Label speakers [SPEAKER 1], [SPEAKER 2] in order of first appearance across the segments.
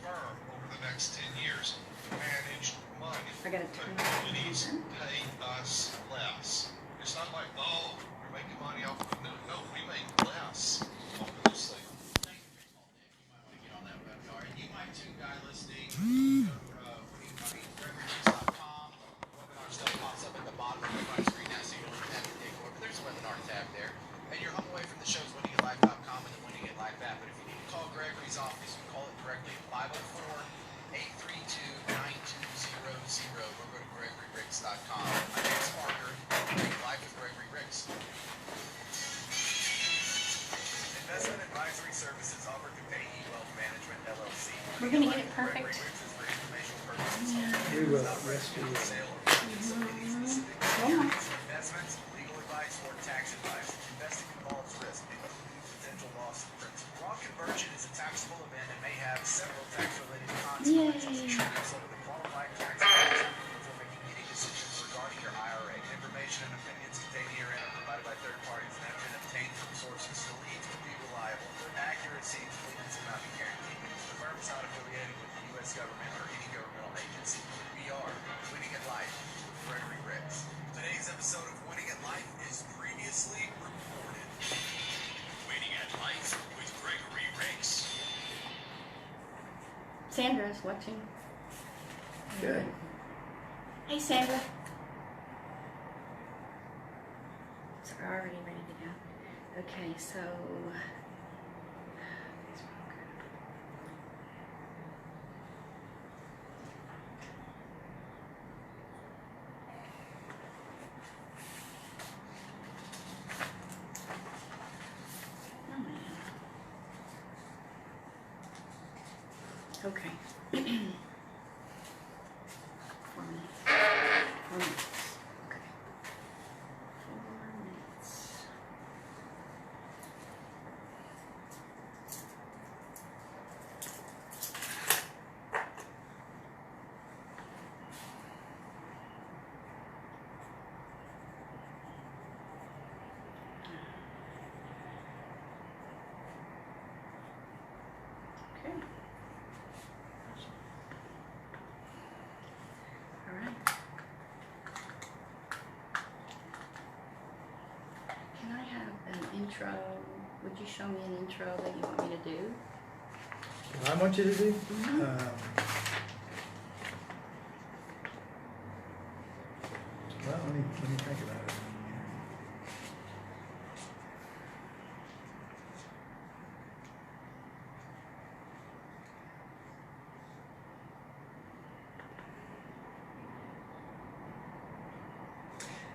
[SPEAKER 1] firm over the next 10 years. Managed money.
[SPEAKER 2] I gotta
[SPEAKER 1] But
[SPEAKER 2] turn
[SPEAKER 1] annuities
[SPEAKER 2] it on.
[SPEAKER 1] pay us less. It's not like, oh, we're making money off of it. No, we make less off of this thing.
[SPEAKER 3] Thank you for your call, Nick. You might want to get on that webinar. And you might too, guy listening. Go to GregoryRiggs.com. Webinar still pops up at the bottom of the screen now, so you don't even have to dig for it. But there's a webinar tab there. And you're home away from the show's winningitlife.com and the Winning at Life app. But if you need to call Gregory's office, you call it directly at 504-832-9200 or go to GregoryRiggs.com. I'm Dan Sparker. Winning at Life with Gregory Riggs. Investment advisory services offered to Payee Wealth Management, LLC.
[SPEAKER 2] We're gonna get it perfect.
[SPEAKER 4] We will. Yes, we will.
[SPEAKER 2] Yeah.
[SPEAKER 3] Investments, legal advice, or tax advice. Investing involves risk, including potential loss of principal. Raw conversion is a taxable event and may have several tax-related consequences.
[SPEAKER 2] Yay.
[SPEAKER 3] Consult with a qualified tax advisor before making any decisions regarding your IRA. Information and opinions contained herein are provided by third parties and have been obtained from sources believed to be reliable. Their accuracy and completeness will not be guaranteed. The firm is not affiliated with the U.S. government or any governmental agency. We are Winning at Life with Gregory Riggs. Today's episode of Winning at Life is previously reported. Winning at Life with Gregory Riggs.
[SPEAKER 2] Sandra's watching.
[SPEAKER 4] Good.
[SPEAKER 2] Hey, Sandra. So we're already ready to go. Okay, so. Oh, man. Okay. 4 minutes. 4 minutes. Okay. 4 minutes. Okay. All right. Can I have an intro? Would you show me an intro that you want me to do?
[SPEAKER 4] What I want you to do? Well, let me think about it.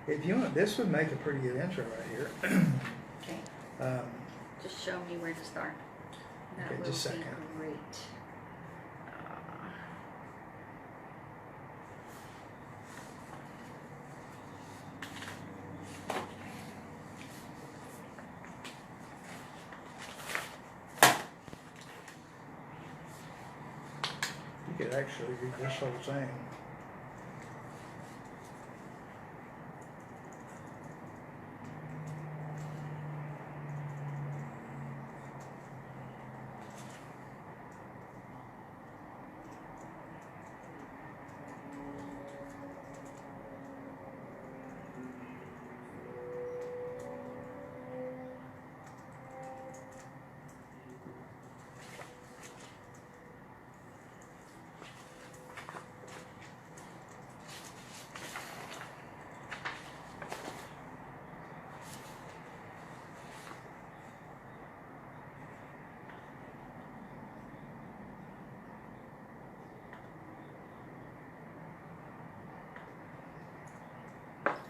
[SPEAKER 4] If you want, this would make a pretty good intro right here.
[SPEAKER 2] Okay.
[SPEAKER 4] Um,
[SPEAKER 2] Just show me where to start. That
[SPEAKER 4] Okay,
[SPEAKER 2] will
[SPEAKER 4] just a
[SPEAKER 2] be
[SPEAKER 4] second.
[SPEAKER 2] great.
[SPEAKER 4] you could actually read this whole thing.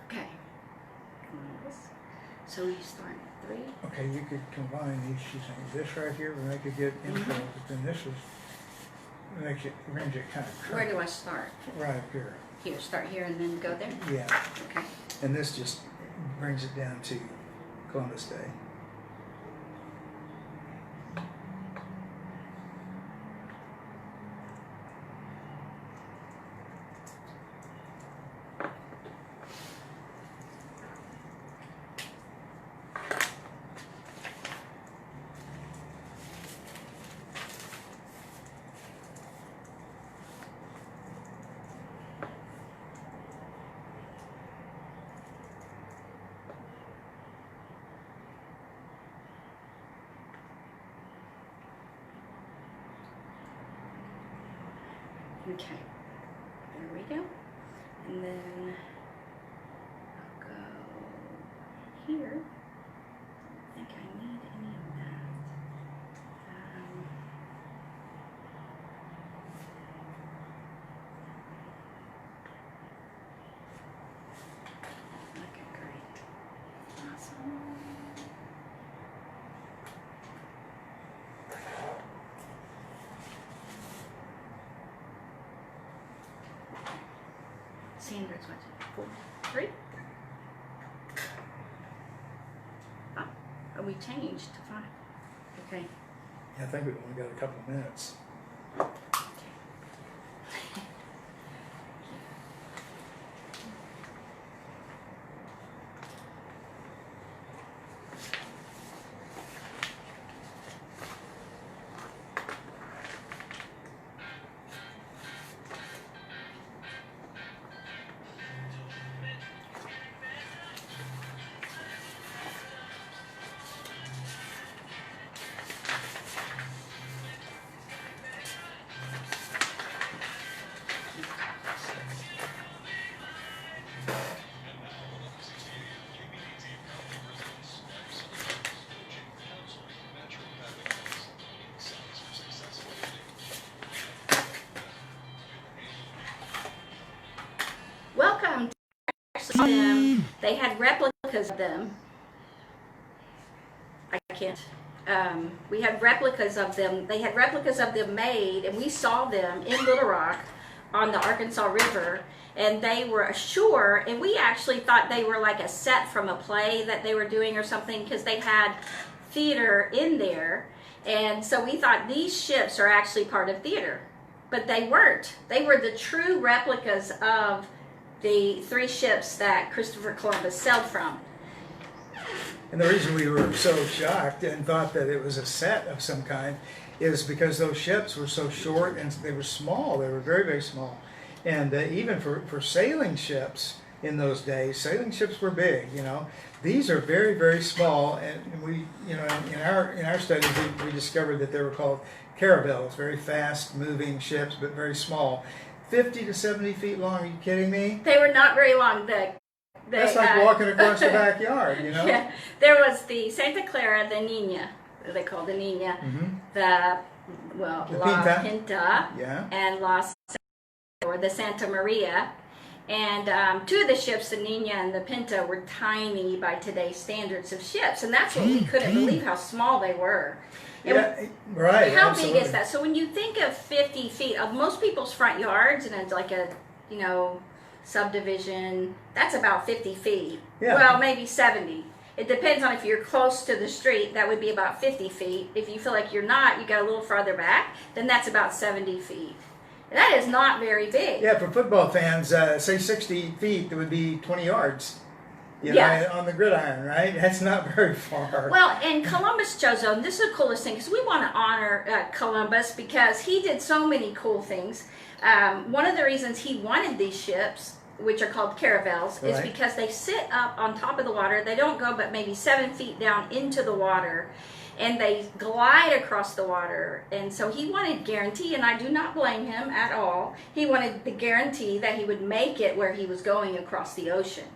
[SPEAKER 2] Okay. So you start at 3.
[SPEAKER 4] Okay, you could combine these two things. This right here would make a good intro, but then this makes it brings it kind of
[SPEAKER 2] Where do I start?
[SPEAKER 4] right up here.
[SPEAKER 2] Here, start here and then go there?
[SPEAKER 4] Yeah,
[SPEAKER 2] Okay.
[SPEAKER 4] and this just brings it down to Columbus Day.
[SPEAKER 2] Okay, there we go. And then I'll go here. I don't think I need any of that. Okay, great. Awesome. Sanders, what's it? 4, 3? Oh, we changed to 5. Okay.
[SPEAKER 4] Yeah, I think we've only got a couple of minutes.
[SPEAKER 2] Welcome to them. They had replicas of them. I can't. We had replicas of them. They had replicas of them made, and we saw them in Little Rock on the Arkansas River. And they were ashore, and we actually thought they were like a set from a play that they were doing or something, because they had theater in there. And so we thought these ships are actually part of theater. But they weren't. They were the true replicas of the 3 ships that Christopher Columbus sailed from.
[SPEAKER 4] And the reason we were so shocked and thought that it was a set of some kind is because those ships were so short and they were small. They were very, very small. And even for sailing ships in those days, sailing ships were big, you know. These are very, very small. And we, you know, in our studies, we discovered that they were called caravels, very fast moving ships, but very small. 50 to 70 feet long. Are you kidding me?
[SPEAKER 2] They were not very long.
[SPEAKER 4] That's like walking across the backyard, you know?
[SPEAKER 2] Yeah. There was the Santa Clara, the Nina, they called the Nina, the La Pinta,
[SPEAKER 4] yeah,
[SPEAKER 2] and or the Santa Maria. And 2 of the ships, the Nina and the Pinta, were tiny by today's standards of ships. And that's what we couldn't believe, how small they were.
[SPEAKER 4] Yeah, right.
[SPEAKER 2] How
[SPEAKER 4] absolutely.
[SPEAKER 2] big is that? So when you think of 50 feet of most people's front yards, and it's like a, you know, subdivision, that's about 50 feet.
[SPEAKER 4] Yeah.
[SPEAKER 2] Well, maybe 70. It depends on if you're close to the street, that would be about 50 feet. If you feel like you're not, you got a little farther back, then that's about 70 feet. That is not very big.
[SPEAKER 4] Yeah, for football fans, say 60 feet, it would be 20 yards. You know,
[SPEAKER 2] Yeah.
[SPEAKER 4] on the gridiron, right? That's not very far.
[SPEAKER 2] Well, and Columbus chose them. This is the coolest thing, because we want to honor Columbus because he did so many cool things. One of the reasons he wanted these ships, which are called caravels, is
[SPEAKER 4] Right.
[SPEAKER 2] because they sit up on top of the water. They don't go but maybe 7 feet down into the water, and they glide across the water. And so he wanted guarantee, and I do not blame him at all. He wanted the guarantee that he would make it where he was going across the ocean.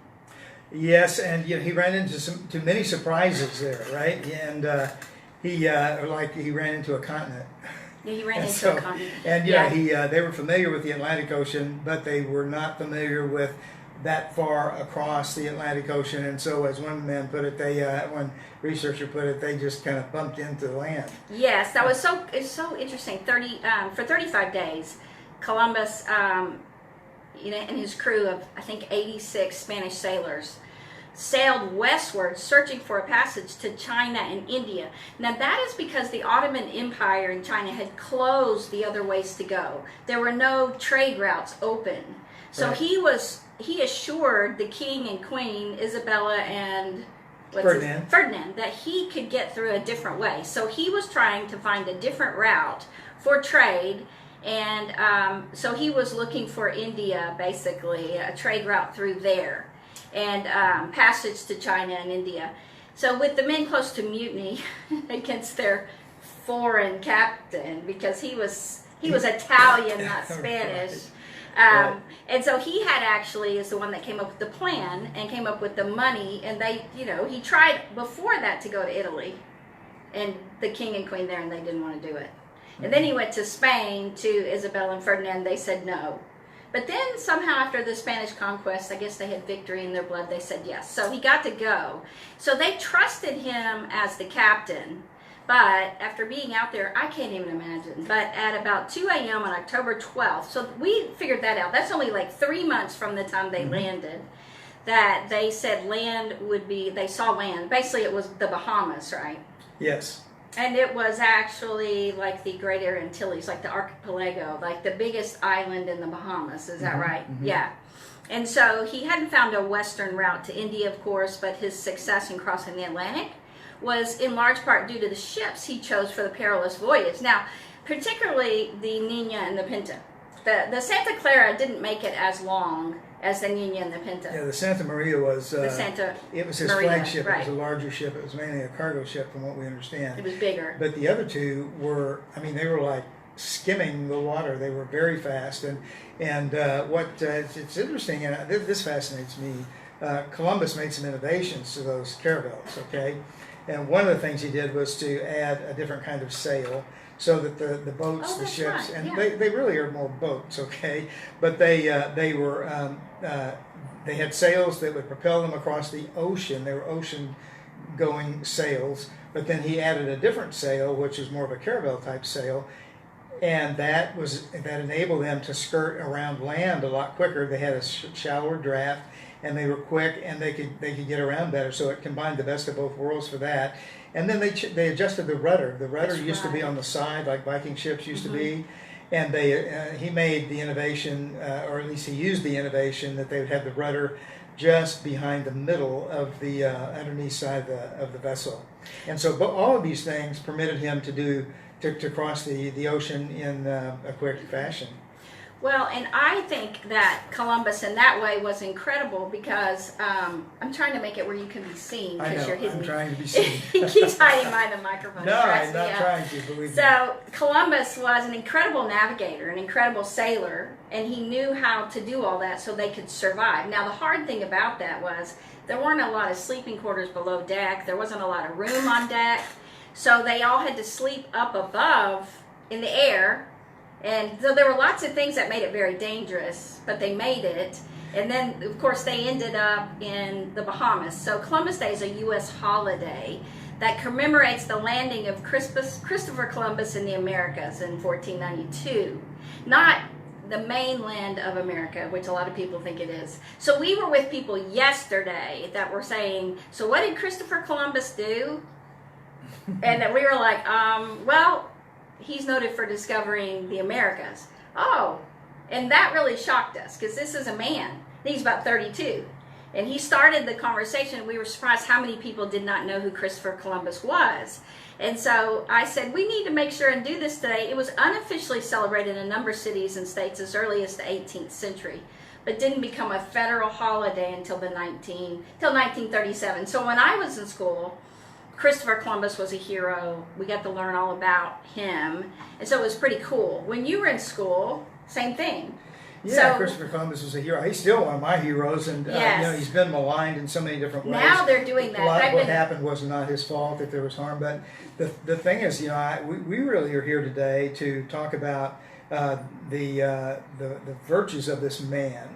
[SPEAKER 4] Yes, and you know, he ran into many surprises there, right? And he ran into a continent.
[SPEAKER 2] Yeah, he ran
[SPEAKER 4] And
[SPEAKER 2] into
[SPEAKER 4] so-
[SPEAKER 2] a continent.
[SPEAKER 4] And they were familiar with the Atlantic Ocean, but they were not familiar with that far across the Atlantic Ocean. And so, as one man put it, one researcher put it, they just kind of bumped into the land.
[SPEAKER 2] Yes, that was it's so interesting. For 35 days, Columbus, you know, and his crew of I think 86 Spanish sailors sailed westward, searching for a passage to China and India. Now that is because the Ottoman Empire in China had closed the other ways to go. There were no trade routes open, so
[SPEAKER 4] Right.
[SPEAKER 2] he assured the king and queen Isabella and
[SPEAKER 4] Ferdinand.
[SPEAKER 2] that he could get through a different way. So he was trying to find a different route for trade, and so he was looking for India, basically, a trade route through there, and passage to China and India. So with the men close to mutiny against their foreign captain, because he was He was Italian, not
[SPEAKER 4] Right.
[SPEAKER 2] Spanish.
[SPEAKER 4] Right.
[SPEAKER 2] And so he had actually is the one that came up with the plan and came up with the money. And they, he tried before that to go to Italy and the king and queen there, and they didn't want to do it. And then he went to Spain to Isabel and Ferdinand. They said no. But then somehow after the Spanish conquest, I guess they had victory in their blood, they said yes. So he got to go. So they trusted him as the captain. But after being out there, I can't even imagine. But at about 2 a.m. on October 12th, so we figured that out. That's only like 3 months from the time they landed, that they said land would be, they saw land. Basically, it was the Bahamas, right?
[SPEAKER 4] Yes.
[SPEAKER 2] And it was actually like the Greater Antilles, like the archipelago, like the biggest island in the Bahamas. Is that right? Yeah. And so he hadn't found a western route to India, of course, but his success in crossing the Atlantic was in large part due to the ships he chose for the perilous voyage. Now, particularly the Nina and the Pinta. The Santa Clara didn't make it as long as the Nina and the Pinta.
[SPEAKER 4] Yeah, the Santa Maria was.
[SPEAKER 2] The Santa
[SPEAKER 4] It was his
[SPEAKER 2] Maria,
[SPEAKER 4] flagship.
[SPEAKER 2] right.
[SPEAKER 4] It was a larger ship. It was mainly a cargo ship, from what we understand.
[SPEAKER 2] It was bigger.
[SPEAKER 4] But the other two were, I mean, they were like skimming the water. They were very fast. And it's interesting, and this fascinates me. Columbus made some innovations to those caravels, okay? And one of the things he did was to add a different kind of sail so that the boats,
[SPEAKER 2] Oh,
[SPEAKER 4] the
[SPEAKER 2] that's
[SPEAKER 4] ships,
[SPEAKER 2] right,
[SPEAKER 4] and
[SPEAKER 2] yeah.
[SPEAKER 4] they really are more boats, okay? But they were they had sails that would propel them across the ocean. They were ocean-going sails. But then he added a different sail, which is more of a caravel type sail, and that enabled them to skirt around land a lot quicker. They had a shallower draft, and they were quick, and they could get around better. So it combined the best of both worlds for that. And then they adjusted the rudder. The rudder
[SPEAKER 2] That's
[SPEAKER 4] used to be
[SPEAKER 2] right.
[SPEAKER 4] on the side like Viking ships used to be, and he made the innovation, or at least he used the innovation that they would have the rudder just behind the middle of the underneath side of the vessel. And so all of these things permitted him to cross the ocean in a quick fashion.
[SPEAKER 2] Well, and I think that Columbus in that way was incredible because I'm trying to make it where you can be seen
[SPEAKER 4] I
[SPEAKER 2] because
[SPEAKER 4] know,
[SPEAKER 2] you're hidden.
[SPEAKER 4] I'm trying to be seen.
[SPEAKER 2] He keeps hiding behind the microphone.
[SPEAKER 4] No,
[SPEAKER 2] It cracks
[SPEAKER 4] I'm
[SPEAKER 2] me
[SPEAKER 4] not
[SPEAKER 2] up.
[SPEAKER 4] trying to, believe me.
[SPEAKER 2] So Columbus was an incredible navigator, an incredible sailor, and he knew how to do all that so they could survive. Now, the hard thing about that was there weren't a lot of sleeping quarters below deck. There wasn't a lot of room on deck. So they all had to sleep up above in the air. And so there were lots of things that made it very dangerous, but they made it. And then, of course, they ended up in the Bahamas. So Columbus Day is a U.S. holiday that commemorates the landing of Christopher Columbus in the Americas in 1492. Not the mainland of America, which a lot of people think it is. So we were with people yesterday that were saying, so what did Christopher Columbus do? And we were like, well, he's noted for discovering the Americas. Oh, and that really shocked us because this is a man. He's about 32. And he started the conversation. We were surprised how many people did not know who Christopher Columbus was. And so I said, we need to make sure and do this today. It was unofficially celebrated in a number of cities and states as early as the 18th century, but didn't become a federal holiday until 1937. So when I was in school, Christopher Columbus was a hero. We got to learn all about him. And so it was pretty cool. When you were in school, same thing.
[SPEAKER 4] Yeah,
[SPEAKER 2] So-
[SPEAKER 4] Christopher Columbus was a hero. He's still one of my heroes, and
[SPEAKER 2] Yes.
[SPEAKER 4] he's been maligned in so many different ways.
[SPEAKER 2] Now they're doing that.
[SPEAKER 4] A lot of
[SPEAKER 2] They've
[SPEAKER 4] what
[SPEAKER 2] been-
[SPEAKER 4] happened was not his fault, that there was harm. But the thing is, we really are here today to talk about the virtues of this man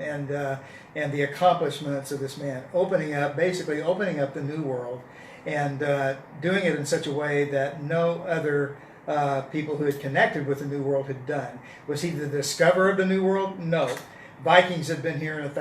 [SPEAKER 4] and the accomplishments of this man, basically opening up the New World, and doing it in such a way that no other people who had connected with the New World had done. Was he the discoverer of the New World? No. Vikings had been here in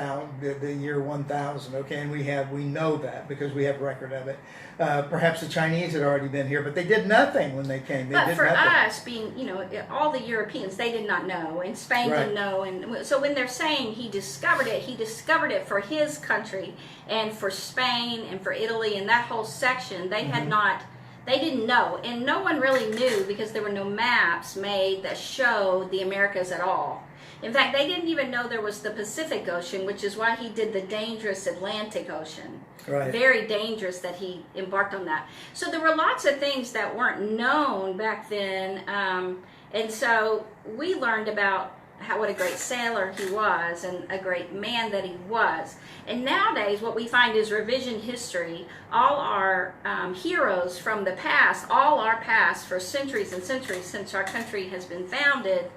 [SPEAKER 4] the year 1000, okay, and we know that because we have record of it. Perhaps the Chinese had already been here, but they did nothing when they came. They
[SPEAKER 2] But
[SPEAKER 4] did
[SPEAKER 2] for
[SPEAKER 4] nothing.
[SPEAKER 2] us, being, all the Europeans, they did not know, and Spain
[SPEAKER 4] Right.
[SPEAKER 2] didn't know. And so when they're saying he discovered it for his country and for Spain and for Italy and that whole section, they had not, they didn't know. And no one really knew because there were no maps made that showed the Americas at all. In fact, they didn't even know there was the Pacific Ocean, which is why he did the dangerous Atlantic Ocean.
[SPEAKER 4] Right.
[SPEAKER 2] Very dangerous that he embarked on that. So there were lots of things that weren't known back then. And so we learned about what a great sailor he was and a great man that he was. And nowadays what we find is revision history. All our heroes from the past, all our past for centuries and centuries since our country has been founded,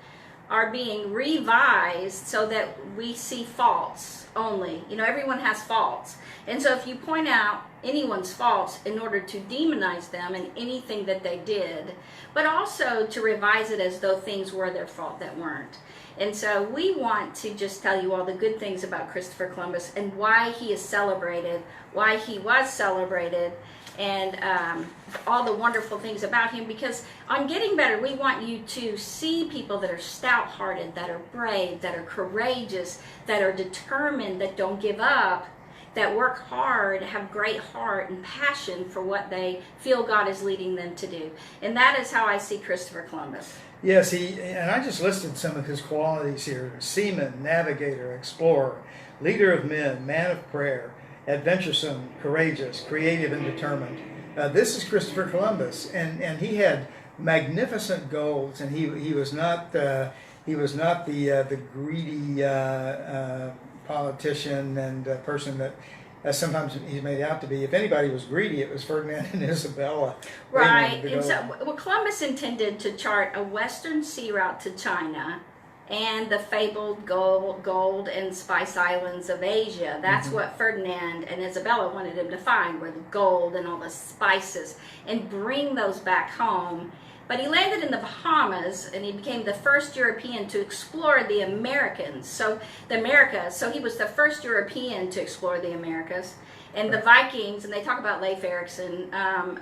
[SPEAKER 2] are being revised so that we see faults only. You know, everyone has faults. And so if you point out anyone's faults in order to demonize them and anything that they did, but also to revise it as though things were their fault that weren't. And so we want to just tell you all the good things about Christopher Columbus and why he is celebrated, why he was celebrated, and all the wonderful things about him. Because on Getting Better, we want you to see people that are stout-hearted, that are brave, that are courageous, that are determined, that don't give up, that work hard, have great heart and passion for what they feel God is leading them to do. And that is how I see Christopher Columbus.
[SPEAKER 4] Yes, and I just listed some of his qualities here: seaman, navigator, explorer, leader of men, man of prayer, adventuresome, courageous, creative, and determined. This is Christopher Columbus, and he had magnificent goals, and he was not the greedy politician and person that sometimes he's made out to be. If anybody was greedy, it was Ferdinand and Isabella.
[SPEAKER 2] Right, and so Columbus intended to chart a western sea route to China and the fabled gold and spice islands of Asia. That's what Ferdinand and Isabella wanted him to find, were the gold and all the spices, and bring those back home. But he landed in the Bahamas, and he became the first European to explore the Americas. So he was the first European to explore the Americas. And the Vikings, and they talk about Leif Erikson,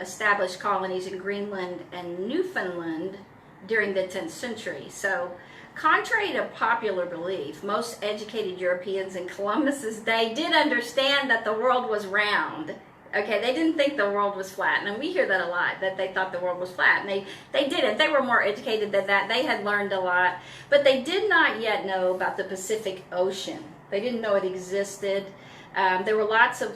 [SPEAKER 2] established colonies in Greenland and Newfoundland during the 10th century. So contrary to popular belief, most educated Europeans in Columbus's day did understand that the world was round. Okay, they didn't think the world was flat. And we hear that a lot, that they thought the world was flat. And they didn't. They were more educated than that. They had learned a lot. But they did not yet know about the Pacific Ocean. They didn't know it existed. There were lots of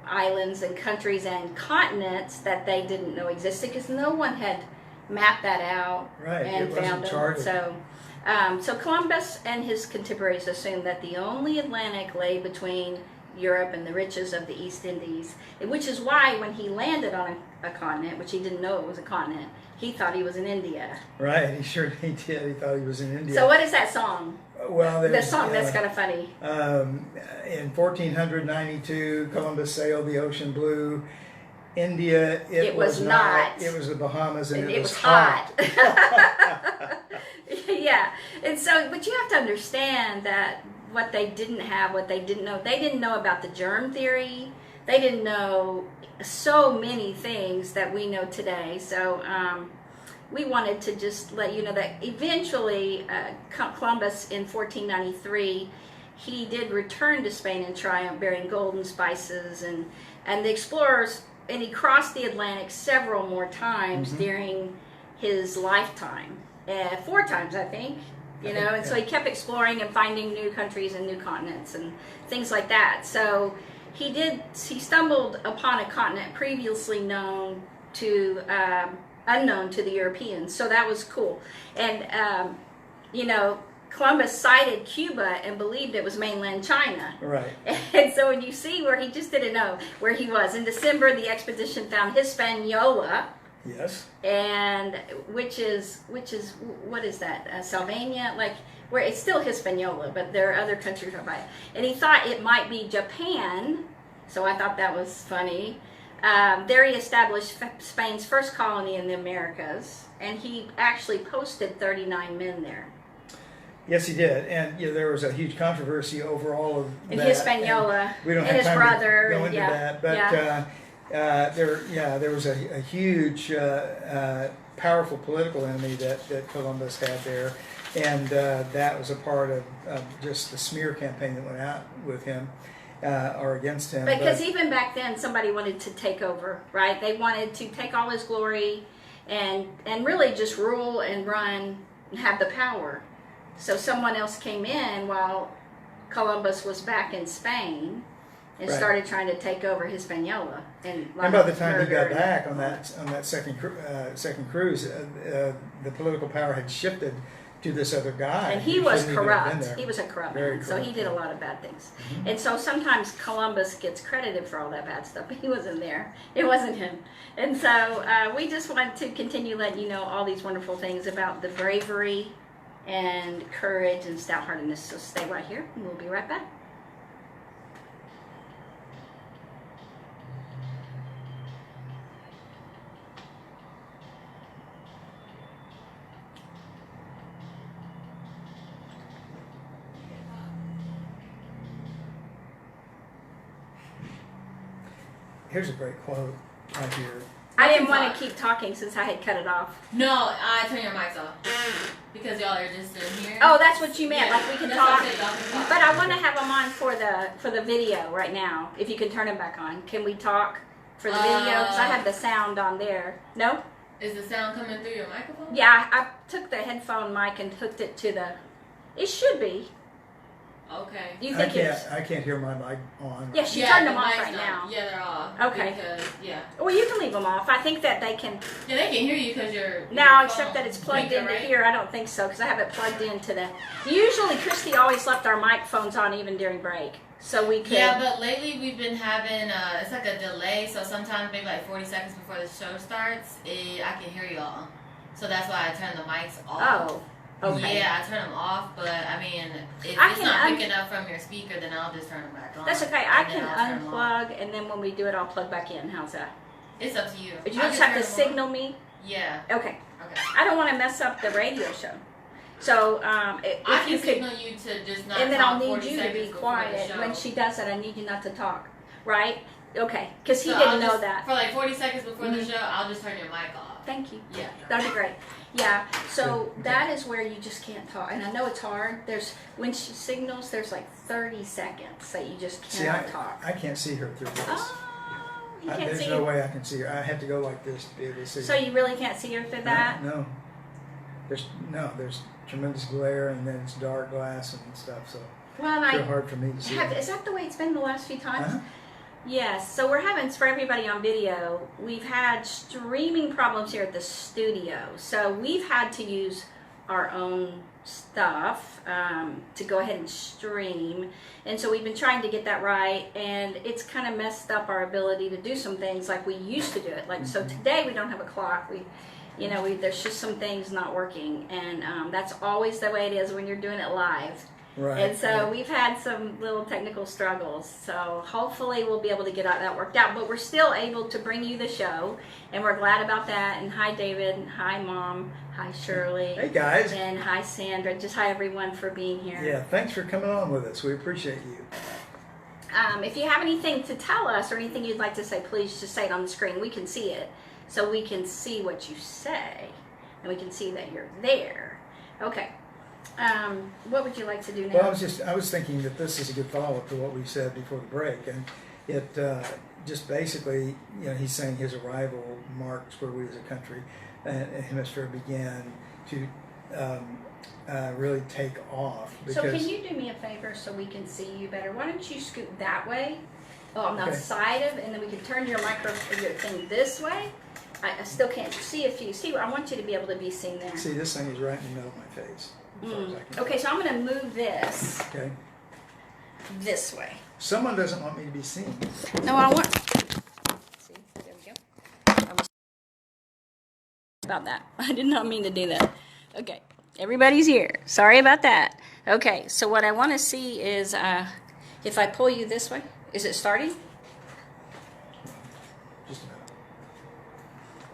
[SPEAKER 2] islands and countries and continents that they didn't know existed because no one had mapped that out and found them. So Columbus and his contemporaries assumed that the only Atlantic lay between Europe and the riches of the East Indies, which is why when he landed on a continent, which he didn't know it was a continent, he thought he was in India.
[SPEAKER 4] Right, he did. He thought he was in India.
[SPEAKER 2] So what is that song?
[SPEAKER 4] Well,
[SPEAKER 2] the song that's kind of funny.
[SPEAKER 4] In 1492, Columbus sailed the ocean blue. India, it was not. It was the Bahamas, and it was hot.
[SPEAKER 2] Yeah, and so, but you have to understand that what they didn't have, what they didn't know. They didn't know about the germ theory. They didn't know so many things that we know today. So we wanted to just let you know that eventually Columbus in 1493, he did return to Spain in triumph bearing gold and spices, and the explorers, and he crossed the Atlantic several more times during his lifetime. 4 times, I think. So he kept exploring and finding new countries and new continents and things like that. So he stumbled upon a continent previously unknown to the Europeans. So that was cool. And, Columbus sighted Cuba and believed it was mainland China.
[SPEAKER 4] Right.
[SPEAKER 2] And so when you see where he just didn't know where he was. In December, the expedition found Hispaniola.
[SPEAKER 4] Yes.
[SPEAKER 2] And which is what is that? Slovenia, where it's still Hispaniola, but there are other countries nearby. And he thought it might be Japan, so I thought that was funny. There he established Spain's first colony in the Americas, and he actually posted 39 men there.
[SPEAKER 4] Yes, he did, and there was a huge controversy over all of that.
[SPEAKER 2] In Hispaniola,
[SPEAKER 4] we don't
[SPEAKER 2] and
[SPEAKER 4] have
[SPEAKER 2] his
[SPEAKER 4] time
[SPEAKER 2] brother,
[SPEAKER 4] to go into that, but. There was a huge, powerful political enemy that Columbus had there, and that was a part of just the smear campaign that went out with him or against him.
[SPEAKER 2] Because even back then, somebody wanted to take over, right? They wanted to take all his glory and really just rule and run and have the power. So someone else came in while Columbus was back in Spain. and
[SPEAKER 4] Right.
[SPEAKER 2] started trying to take over Hispaniola. And
[SPEAKER 4] by the time he got
[SPEAKER 2] murder.
[SPEAKER 4] back on that second cruise, the political power had shifted to this other guy.
[SPEAKER 2] And he
[SPEAKER 4] who
[SPEAKER 2] was
[SPEAKER 4] shouldn't even have been
[SPEAKER 2] corrupt.
[SPEAKER 4] there.
[SPEAKER 2] He was a corrupt
[SPEAKER 4] Very
[SPEAKER 2] man. So he
[SPEAKER 4] corrupt,
[SPEAKER 2] did a
[SPEAKER 4] yeah.
[SPEAKER 2] lot of bad things.
[SPEAKER 4] Mhm.
[SPEAKER 2] And so sometimes Columbus gets credited for all that bad stuff, but he wasn't there. It wasn't him. And so we just want to continue letting you know all these wonderful things about the bravery and courage and stout-heartedness. So stay right here, and we'll be right back.
[SPEAKER 4] Here's a great quote right here.
[SPEAKER 2] I didn't want to keep talking since I had cut it off.
[SPEAKER 5] No, I turn your mics off because y'all are just in here.
[SPEAKER 2] Oh, that's what you meant.
[SPEAKER 5] Yeah,
[SPEAKER 2] Like we can
[SPEAKER 5] that's what
[SPEAKER 2] talk.
[SPEAKER 5] I said, y'all can talk.
[SPEAKER 2] But I want to have them on for the video right now. If you can turn them back on, can we talk for the video? Because I have the sound on there. No?
[SPEAKER 5] Is the sound coming through your microphone?
[SPEAKER 2] Yeah, I took the headphone mic and hooked it to the. It should be.
[SPEAKER 5] Okay.
[SPEAKER 2] Do you think it's?
[SPEAKER 4] I can't hear my mic on.
[SPEAKER 2] Yeah, she
[SPEAKER 5] Yeah,
[SPEAKER 2] turned
[SPEAKER 5] the
[SPEAKER 2] them off
[SPEAKER 5] mic's
[SPEAKER 2] right
[SPEAKER 5] not-
[SPEAKER 2] now.
[SPEAKER 5] Yeah, they're off.
[SPEAKER 2] Okay.
[SPEAKER 5] Because, yeah.
[SPEAKER 2] Well, you can leave them off. I think that they can.
[SPEAKER 5] Yeah, they can hear you because you're.
[SPEAKER 2] Now,
[SPEAKER 5] your
[SPEAKER 2] except
[SPEAKER 5] phone
[SPEAKER 2] that it's plugged
[SPEAKER 5] speaker,
[SPEAKER 2] into
[SPEAKER 5] right?
[SPEAKER 2] here. I don't think so because I have it plugged into the. Usually, Christy always left our microphones on even during break, so we could.
[SPEAKER 5] Yeah, but lately we've been having it's like a delay, so sometimes maybe like 40 seconds before the show starts, I can hear y'all. So that's why I turn the mics off.
[SPEAKER 2] Oh. Okay.
[SPEAKER 5] Yeah, I turn them off, but I mean, if
[SPEAKER 2] I
[SPEAKER 5] it's
[SPEAKER 2] can
[SPEAKER 5] not
[SPEAKER 2] un-
[SPEAKER 5] picking up from your speaker, then I'll just turn them back on.
[SPEAKER 2] That's okay. I
[SPEAKER 5] and then
[SPEAKER 2] can
[SPEAKER 5] I'll turn 'em off.
[SPEAKER 2] unplug, and then when we do it, I'll plug back in. How's that?
[SPEAKER 5] It's up to you.
[SPEAKER 2] You
[SPEAKER 5] I
[SPEAKER 2] just
[SPEAKER 5] can
[SPEAKER 2] have to
[SPEAKER 5] turn 'em
[SPEAKER 2] signal me.
[SPEAKER 5] on. Yeah.
[SPEAKER 2] Okay.
[SPEAKER 5] Okay.
[SPEAKER 2] I don't want to mess up the radio show. So if
[SPEAKER 5] I
[SPEAKER 2] you
[SPEAKER 5] can
[SPEAKER 2] could,
[SPEAKER 5] signal you to just not
[SPEAKER 2] and then
[SPEAKER 5] talk
[SPEAKER 2] I'll need
[SPEAKER 5] 40
[SPEAKER 2] you to
[SPEAKER 5] seconds
[SPEAKER 2] be
[SPEAKER 5] before the
[SPEAKER 2] quiet
[SPEAKER 5] show.
[SPEAKER 2] when she does that. I need you not to talk, right? Okay, because he
[SPEAKER 5] So
[SPEAKER 2] didn't
[SPEAKER 5] I'll
[SPEAKER 2] know
[SPEAKER 5] just-
[SPEAKER 2] that.
[SPEAKER 5] For like 40 seconds before
[SPEAKER 2] Mhm.
[SPEAKER 5] the show, I'll just turn your mic off.
[SPEAKER 2] Thank you.
[SPEAKER 5] Yeah.
[SPEAKER 2] That'd be great. Yeah. So
[SPEAKER 4] Good.
[SPEAKER 2] that is where you just can't talk, and I know it's hard. There's when she signals, there's like 30 seconds that you just
[SPEAKER 4] See,
[SPEAKER 2] cannot talk.
[SPEAKER 4] I can't see her through this.
[SPEAKER 2] Oh, you can't
[SPEAKER 4] There's
[SPEAKER 2] see
[SPEAKER 4] no
[SPEAKER 2] her.
[SPEAKER 4] way I can see her. I have to go like this to be able to see
[SPEAKER 2] So
[SPEAKER 4] her.
[SPEAKER 2] you really can't see her through that?
[SPEAKER 4] No. There's tremendous glare and then it's dark glass and stuff, so
[SPEAKER 2] Well,
[SPEAKER 4] it's
[SPEAKER 2] I
[SPEAKER 4] real hard for me to see.
[SPEAKER 2] is that the way it's been the last few times?
[SPEAKER 4] Uh-huh.
[SPEAKER 2] Yes, so we're having, for everybody on video, we've had streaming problems here at the studio. So we've had to use our own stuff to go ahead and stream. And so we've been trying to get that right, and it's kind of messed up our ability to do some things like we used to do it. Like, so today we don't have a clock. There's just some things not working, and that's always the way it is when you're doing it live.
[SPEAKER 4] Right.
[SPEAKER 2] And so
[SPEAKER 4] right.
[SPEAKER 2] we've had some little technical struggles. So hopefully we'll be able to get that worked out. But we're still able to bring you the show, and we're glad about that. And hi, David. And hi, Mom. Hi, Shirley.
[SPEAKER 4] Hey guys.
[SPEAKER 2] And hi, Sandra. Just hi, everyone, for being here.
[SPEAKER 4] Yeah, thanks for coming on with us. We appreciate you.
[SPEAKER 2] If you have anything to tell us or anything you'd like to say, please just say it on the screen. We can see it, so we can see what you say, and we can see that you're there. Okay. What would you like to do now?
[SPEAKER 4] Well, I was thinking that this is a good follow-up to what we said before the break, and it just basically, he's saying his arrival marks where we as a country and hemisphere began to really take off.
[SPEAKER 2] So
[SPEAKER 4] Because
[SPEAKER 2] can you do me a favor so we can see you better? Why don't you scoot that way on the
[SPEAKER 4] Okay.
[SPEAKER 2] side of, and then we can turn your your thing this way. I still can't see if you see. I want you to be able to be seen there.
[SPEAKER 4] see, this thing is right in the middle of my face. As far as I can
[SPEAKER 2] Okay, so I'm going to move this
[SPEAKER 4] tell. Okay.
[SPEAKER 2] this way.
[SPEAKER 4] Someone doesn't want me to be seen.
[SPEAKER 2] No, I want. See, there we go. About that. I did not mean to do that. Okay, everybody's here. Sorry about that. Okay, so what I want to see is if I pull you this way, is it starting?
[SPEAKER 4] Just a minute.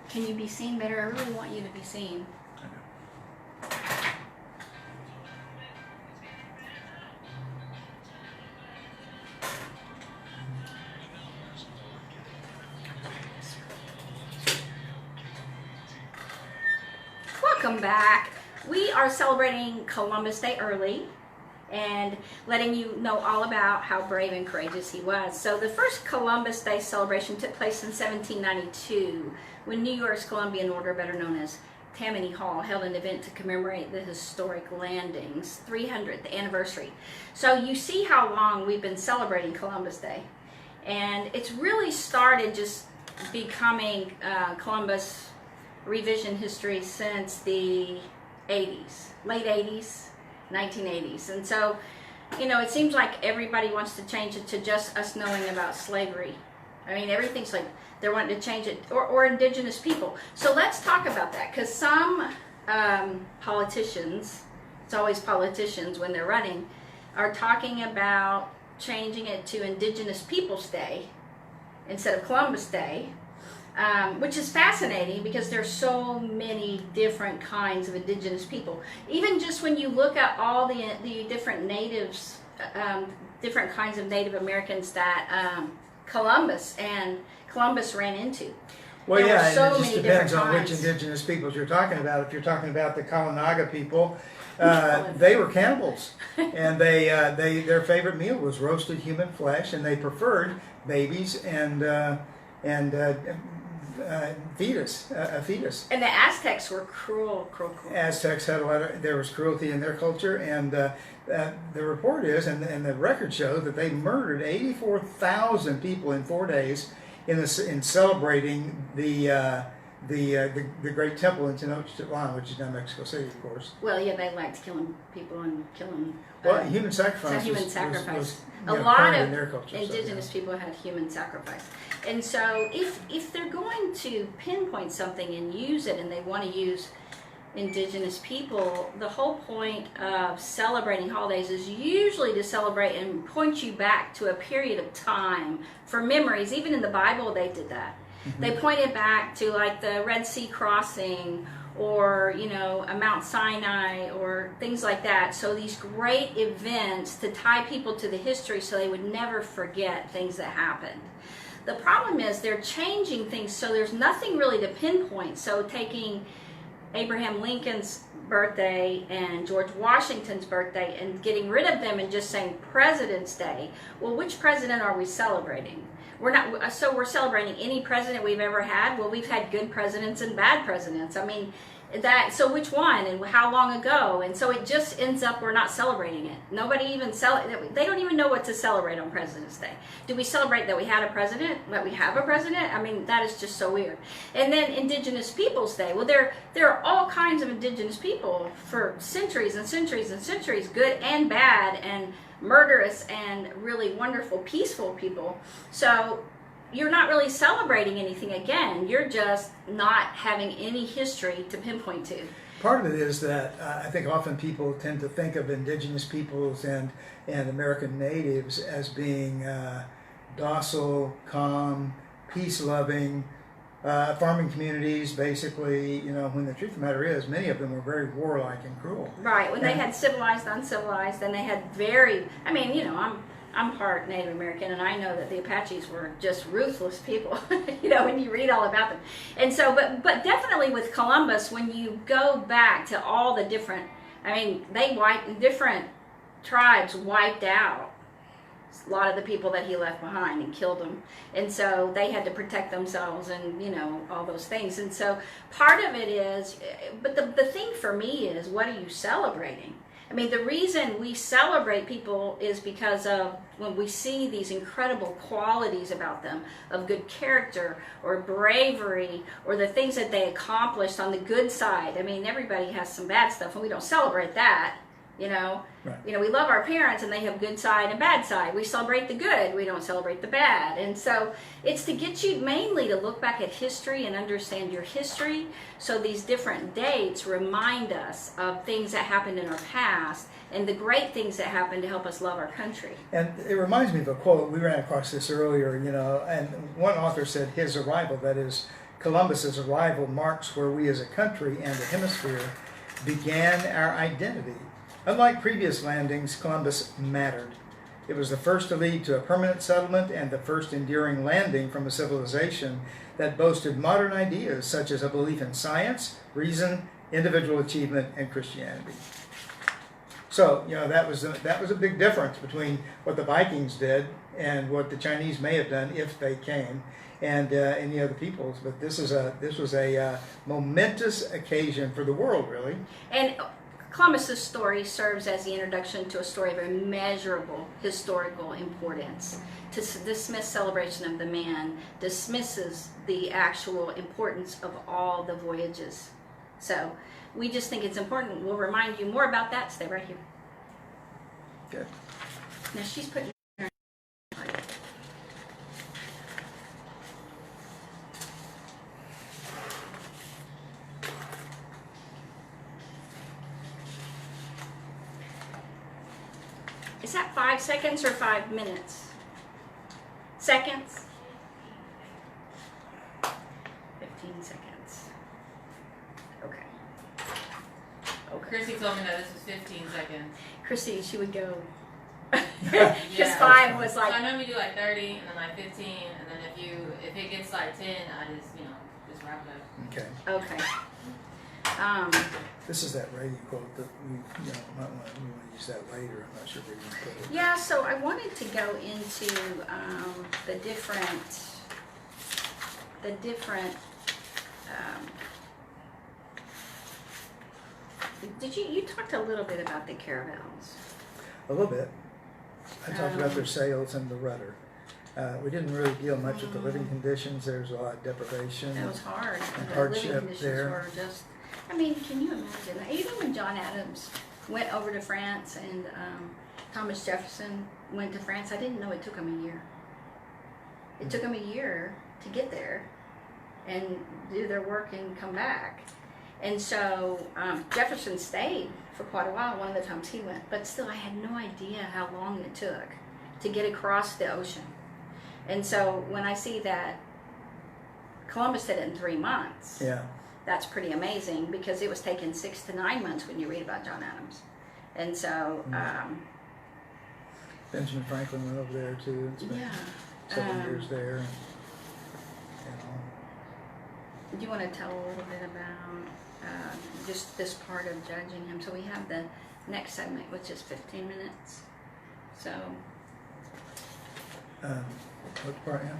[SPEAKER 2] Can you be seen better? I really want you to be seen.
[SPEAKER 4] I know.
[SPEAKER 2] Welcome back. We are celebrating Columbus Day early and letting you know all about how brave and courageous he was. So the first Columbus Day celebration took place in 1792 when New York's Columbian Order, better known as Tammany Hall, held an event to commemorate the historic landing's 300th anniversary. So you see how long we've been celebrating Columbus Day. And it's really started just becoming Columbus revision history since the 80s, late 80s, 1980s. And so, you know, it seems like everybody wants to change it to just us knowing about slavery. I mean, everything's like they're wanting to change it, or indigenous people. So let's talk about that, because some politicians, it's always politicians when they're running, are talking about changing it to Indigenous Peoples Day instead of Columbus Day, which is fascinating because there's so many different kinds of indigenous people. Even just when you look at all the different natives, different kinds of Native Americans that Columbus ran into.
[SPEAKER 4] Well,
[SPEAKER 2] There
[SPEAKER 4] yeah,
[SPEAKER 2] were so
[SPEAKER 4] and it just
[SPEAKER 2] many
[SPEAKER 4] depends
[SPEAKER 2] different
[SPEAKER 4] on which
[SPEAKER 2] kinds.
[SPEAKER 4] indigenous peoples you're talking about. If you're talking about the Kalinaga people, they were cannibals, and their favorite meal was roasted human flesh, and they preferred babies and fetus.
[SPEAKER 2] And the Aztecs were cruel.
[SPEAKER 4] Aztecs had there was cruelty in their culture, and the report is, and the records show that they murdered 84,000 people in 4 days in celebrating the Great Temple in Tenochtitlan, which is now Mexico City, of course.
[SPEAKER 2] Well, yeah, they liked killing people and killing.
[SPEAKER 4] Well, human sacrifice.
[SPEAKER 2] Human
[SPEAKER 4] was,
[SPEAKER 2] sacrifice.
[SPEAKER 4] Was,
[SPEAKER 2] A
[SPEAKER 4] you know,
[SPEAKER 2] lot
[SPEAKER 4] current
[SPEAKER 2] of
[SPEAKER 4] in their culture,
[SPEAKER 2] indigenous people had human sacrifice. And so if they're going to pinpoint something and use it, and they want to use indigenous people, the whole point of celebrating holidays is usually to celebrate and point you back to a period of time for memories. Even in the Bible, they did that. Mm-hmm. They pointed back to like the Red Sea crossing, or, you know, a Mount Sinai, or things like that. So these great events to tie people to the history so they would never forget things that happened. The problem is they're changing things so there's nothing really to pinpoint. So taking Abraham Lincoln's birthday and George Washington's birthday and getting rid of them and just saying President's Day. Well, which president are we celebrating? We're celebrating any president we've ever had. Well, we've had good presidents and bad presidents. I mean, so which one and how long ago? And so it just ends up we're not celebrating it. Nobody even they don't even know what to celebrate on President's Day. Do we celebrate that we had a president, that we have a president? I mean, that is just so weird. And then Indigenous Peoples Day. Well, there are all kinds of indigenous people for centuries and centuries and centuries, good and bad, and murderous and really wonderful, peaceful people. So you're not really celebrating anything again. You're just not having any history to pinpoint to.
[SPEAKER 4] Part of it is that I think often people tend to think of indigenous peoples and American natives as being docile, calm, peace-loving, farming communities, basically, you know, when the truth of the matter is, many of them were very warlike and cruel.
[SPEAKER 2] Right, when they had civilized, uncivilized, and they had I mean, you know, I'm part Native American, and I know that the Apaches were just ruthless people, you know, when you read all about them. And so, but definitely with Columbus, when you go back to all the different, I mean, different tribes wiped out a lot of the people that he left behind and killed them. And so they had to protect themselves and, you know, all those things. And so part of it is, but the thing for me is, what are you celebrating? I mean, the reason we celebrate people is because of when we see these incredible qualities about them, of good character or bravery, or the things that they accomplished on the good side. I mean, everybody has some bad stuff, and we don't celebrate that, you know.
[SPEAKER 4] Right.
[SPEAKER 2] You know, we love our parents, and they have good side and bad side. We celebrate the good, we don't celebrate the bad. And so it's to get you mainly to look back at history and understand your history, so these different dates remind us of things that happened in our past and the great things that happened to help us love our country.
[SPEAKER 4] And it reminds me of a quote. We ran across this earlier, you know, and one author said his arrival, that is, Columbus's arrival, marks where we as a country and a hemisphere began our identity. Unlike previous landings, Columbus mattered. It was the first to lead to a permanent settlement and the first enduring landing from a civilization that boasted modern ideas such as a belief in science, reason, individual achievement, and Christianity. So, you know, that was a big difference between what the Vikings did and what the Chinese may have done if they came, and any other peoples. But this was a momentous occasion for the world, really.
[SPEAKER 2] And Columbus's story serves as the introduction to a story of immeasurable historical importance. To dismiss celebration of the man dismisses the actual importance of all the voyages. So we just think it's important. We'll remind you more about that. Stay right here.
[SPEAKER 4] Good.
[SPEAKER 2] Now she's putting her. Is that 5 seconds or 5 minutes? Seconds? 15 seconds. Okay. Okay.
[SPEAKER 5] Chrissy told me that this was 15 seconds.
[SPEAKER 2] Chrissy, she would go.
[SPEAKER 5] Yeah.
[SPEAKER 2] Just 5 was
[SPEAKER 5] So I
[SPEAKER 2] like.
[SPEAKER 5] normally do like 30 and then like 15, and then if it gets like 10, I just wrap it up.
[SPEAKER 4] Okay.
[SPEAKER 2] Okay.
[SPEAKER 4] This is that radio quote that we might want to use that later. I'm not sure where you can put it.
[SPEAKER 2] Yeah, so I wanted to go into the different. Did you talked a little bit about the caravels?
[SPEAKER 4] A little bit. I talked about their sails and the rudder. We didn't really deal much with the living conditions. There's a lot of deprivation.
[SPEAKER 2] That was hard.
[SPEAKER 4] And
[SPEAKER 2] The
[SPEAKER 4] hardship
[SPEAKER 2] living conditions
[SPEAKER 4] there.
[SPEAKER 2] were just. I mean, can you imagine? Even when John Adams went over to France and Thomas Jefferson went to France, I didn't know it took him a year. It took them a year to get there and do their work and come back. And so Jefferson stayed for quite a while, one of the times he went. But still, I had no idea how long it took to get across the ocean. And so when I see that Columbus did it in 3 months,
[SPEAKER 4] Yeah.
[SPEAKER 2] that's pretty amazing because it was taking 6 to 9 months when you read about John Adams. And so,
[SPEAKER 4] Benjamin Franklin went over there too and spent
[SPEAKER 2] yeah.
[SPEAKER 4] several years there. And
[SPEAKER 2] Do you want to tell a little bit about just this part of judging him? So we have the next segment, which is 15 minutes. So,
[SPEAKER 4] what part now?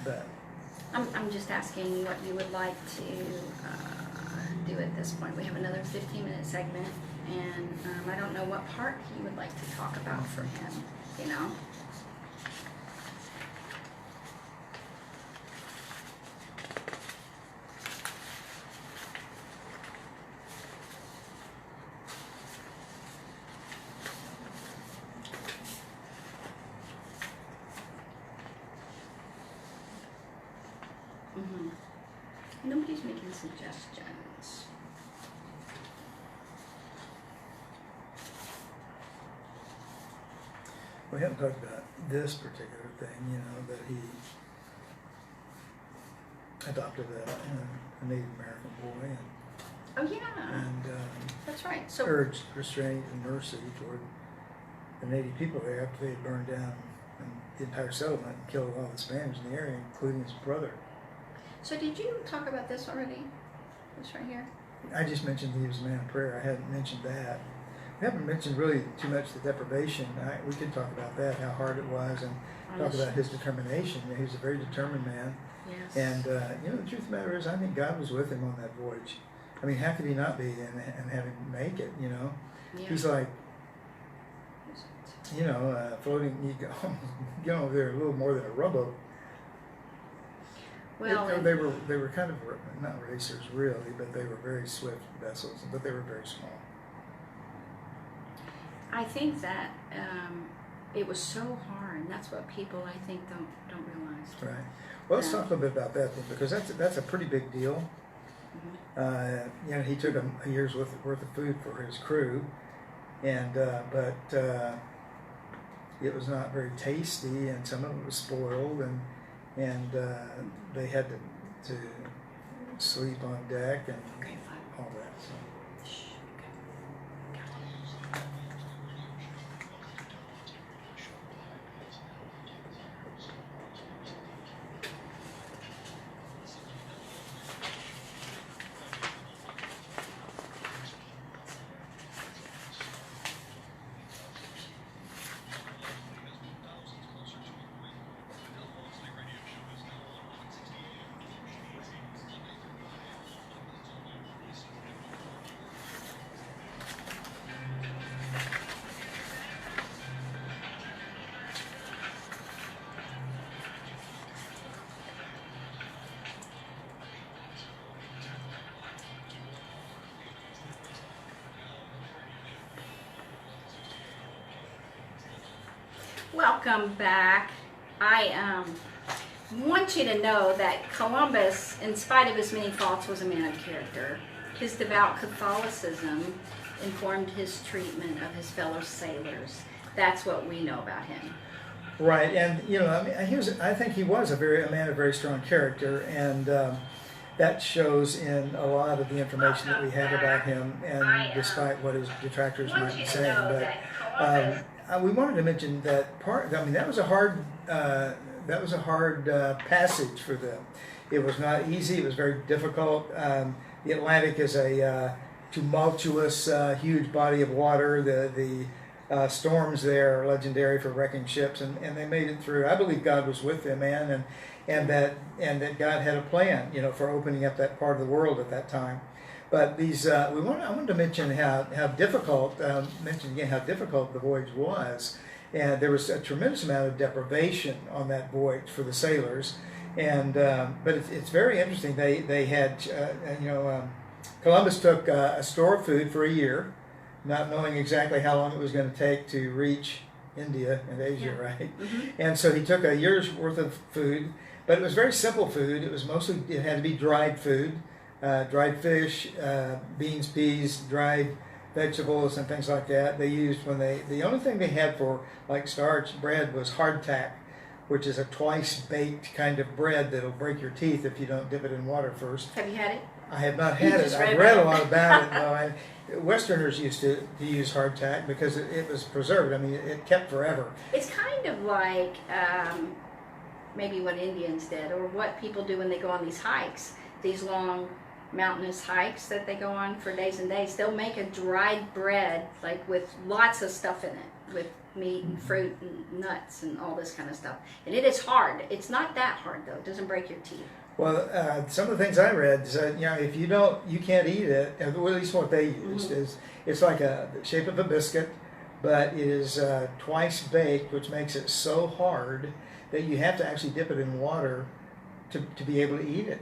[SPEAKER 4] That.
[SPEAKER 2] I'm just asking what you would like to do at this point. We have another 15-minute segment, and I don't know what part you would like to talk about for him, you know? Nobody's making suggestions.
[SPEAKER 4] We haven't talked about this particular thing, that he adopted a Native American boy
[SPEAKER 2] Oh yeah,
[SPEAKER 4] and
[SPEAKER 2] that's right. So
[SPEAKER 4] urged restraint and mercy toward the Native people there after they had burned down the entire settlement and killed all the Spaniards in the area, including his brother.
[SPEAKER 2] So did you talk about this already? This right here?
[SPEAKER 4] I just mentioned he was a man of prayer. I hadn't mentioned that. We haven't mentioned really too much the deprivation. We could talk about that, how hard it was, and talk about his determination. He was a very determined man.
[SPEAKER 2] Yes.
[SPEAKER 4] And, the truth of the matter is, I think God was with him on that voyage. I mean, how could he not be and have him make it,
[SPEAKER 2] Yeah.
[SPEAKER 4] He's like, floating, you go over there a little more than a rowboat.
[SPEAKER 2] Well,
[SPEAKER 4] they were kind of, not racers really, but they were very swift vessels, but they were very small.
[SPEAKER 2] I think that it was so hard. That's what people, I think, don't realize.
[SPEAKER 4] Right. Well, let's talk a little bit about that then, because that's a pretty big deal. He took a year's worth of food for his crew, and but it was not very tasty, and some of it was spoiled, and they had to sleep on deck and all that. So.
[SPEAKER 2] Welcome back. I want you to know that Columbus, in spite of his many faults, was a man of character. His devout Catholicism informed his treatment of his fellow sailors. That's what we know about him.
[SPEAKER 4] Right, and I mean, I think he was a man of very strong character, and that shows in a lot of the information that we have about him, and despite what his detractors might be saying. But we wanted to mention that part. I mean, that was a hard passage for them. It was not easy. It was very difficult. The Atlantic is a tumultuous, huge body of water. The storms there are legendary for wrecking ships, and they made it through. I believe God was with them, man, and that God had a plan, for opening up that part of the world at that time. But these, I wanted to mention how difficult, how difficult the voyage was, and there was a tremendous amount of deprivation on that voyage for the sailors, and but it's very interesting. They had, Columbus took a store of food for a year, not knowing exactly how long it was going to take to reach India and Asia, right? Mm-hmm. And so he took a year's worth of food, but it was very simple food. It had to be dried food, dried fish, beans, peas, dried vegetables, and things like that. They used the only thing they had for like starch bread was hardtack, which is a twice baked kind of bread that'll break your teeth if you don't dip it in water first.
[SPEAKER 2] Have you had it?
[SPEAKER 4] I have not had it. I've read a lot about it, though. Westerners used to use hardtack because it was preserved. I mean, it kept forever.
[SPEAKER 2] It's kind of like maybe what Indians did, or what people do when they go on these hikes, these long mountainous hikes that they go on for days and days. They'll make a dried bread, like with lots of stuff in it, with meat and fruit and nuts and all this kind of stuff. And it is hard. It's not that hard, though. It doesn't break your teeth.
[SPEAKER 4] Well, some of the things I read said, if you can't eat it, or at least what they used, is it's like the shape of a biscuit, but it is twice baked, which makes it so hard that you have to actually dip it in water to be able to eat it.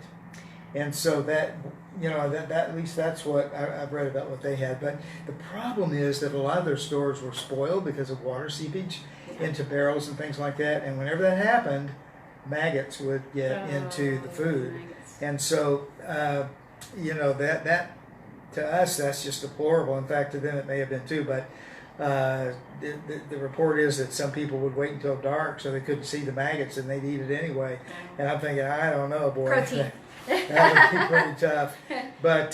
[SPEAKER 4] And so that at least that's what I've read about what they had. But the problem is that a lot of their stores were spoiled because of water seepage into barrels and things like that. And whenever that happened, maggots would get into the food. Maggots. And so, that to us, that's just deplorable. In fact, to them it may have been too, but the report is that some people would wait until dark so they couldn't see the maggots and they'd eat it anyway. And I'm thinking, I don't know, boy.
[SPEAKER 2] Protein.
[SPEAKER 4] That would be pretty tough. But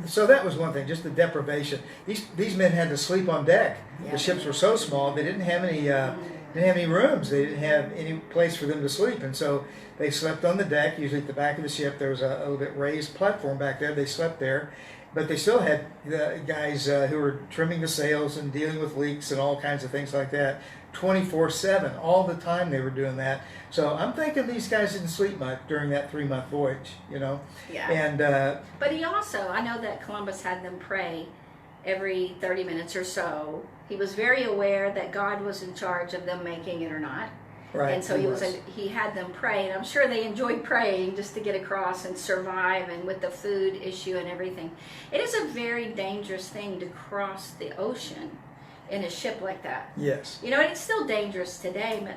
[SPEAKER 4] so that was one thing, just the deprivation. These men had to sleep on deck. Yeah. The ships were so small, they didn't have any rooms. They didn't have any place for them to sleep, and so they slept on the deck. Usually at the back of the ship, there was a little bit raised platform back there. They slept there, but they still had guys who were trimming the sails and dealing with leaks and all kinds of things like that, 24/7, all the time they were doing that. So I'm thinking these guys didn't sleep much during that 3-month voyage, Yeah. And
[SPEAKER 2] but he also, I know that Columbus had them pray every 30 minutes or so. He was very aware that God was in charge of them making it or not.
[SPEAKER 4] Right.
[SPEAKER 2] And so he had them pray, and I'm sure they enjoyed praying just to get across and survive, and with the food issue and everything. It is a very dangerous thing to cross the ocean in a ship like that.
[SPEAKER 4] Yes.
[SPEAKER 2] And it's still dangerous today, but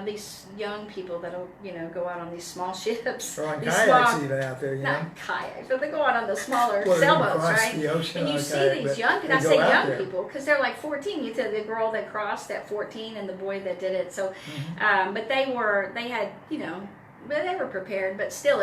[SPEAKER 2] these young people that'll, go out on these small ships.
[SPEAKER 4] Or on kayaks even out there,
[SPEAKER 2] Not kayaks, but they go out on the smaller sailboats, right?
[SPEAKER 4] The ocean
[SPEAKER 2] and you see
[SPEAKER 4] kayak,
[SPEAKER 2] these young, and I say
[SPEAKER 4] young
[SPEAKER 2] young people, because they're like 14. You said the girl that crossed at 14 and the boy that did it. So, but they had, but they were prepared, but still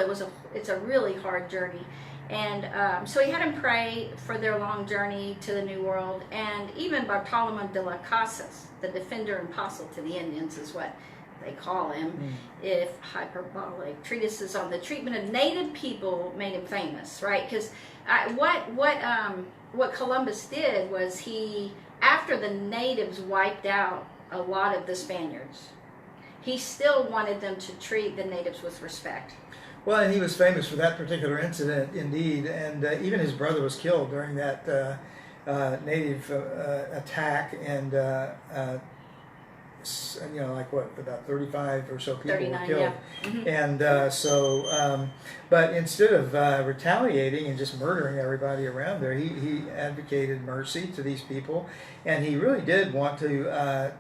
[SPEAKER 2] it's a really hard journey. And so he had him pray for their long journey to the New World. And even Bartolomé de las Casas, the defender and apostle to the Indians is what they call him, if hyperbolic, treatises on the treatment of native people made him famous, right? Because what Columbus did was after the natives wiped out a lot of the Spaniards, he still wanted them to treat the natives with respect.
[SPEAKER 4] Well, and he was famous for that particular incident, indeed, and even his brother was killed during that native attack, and like what, about 35 or so people were
[SPEAKER 2] 39,
[SPEAKER 4] killed.
[SPEAKER 2] yeah. Mhm.
[SPEAKER 4] And but instead of retaliating and just murdering everybody around there, he advocated mercy to these people, and he really did want to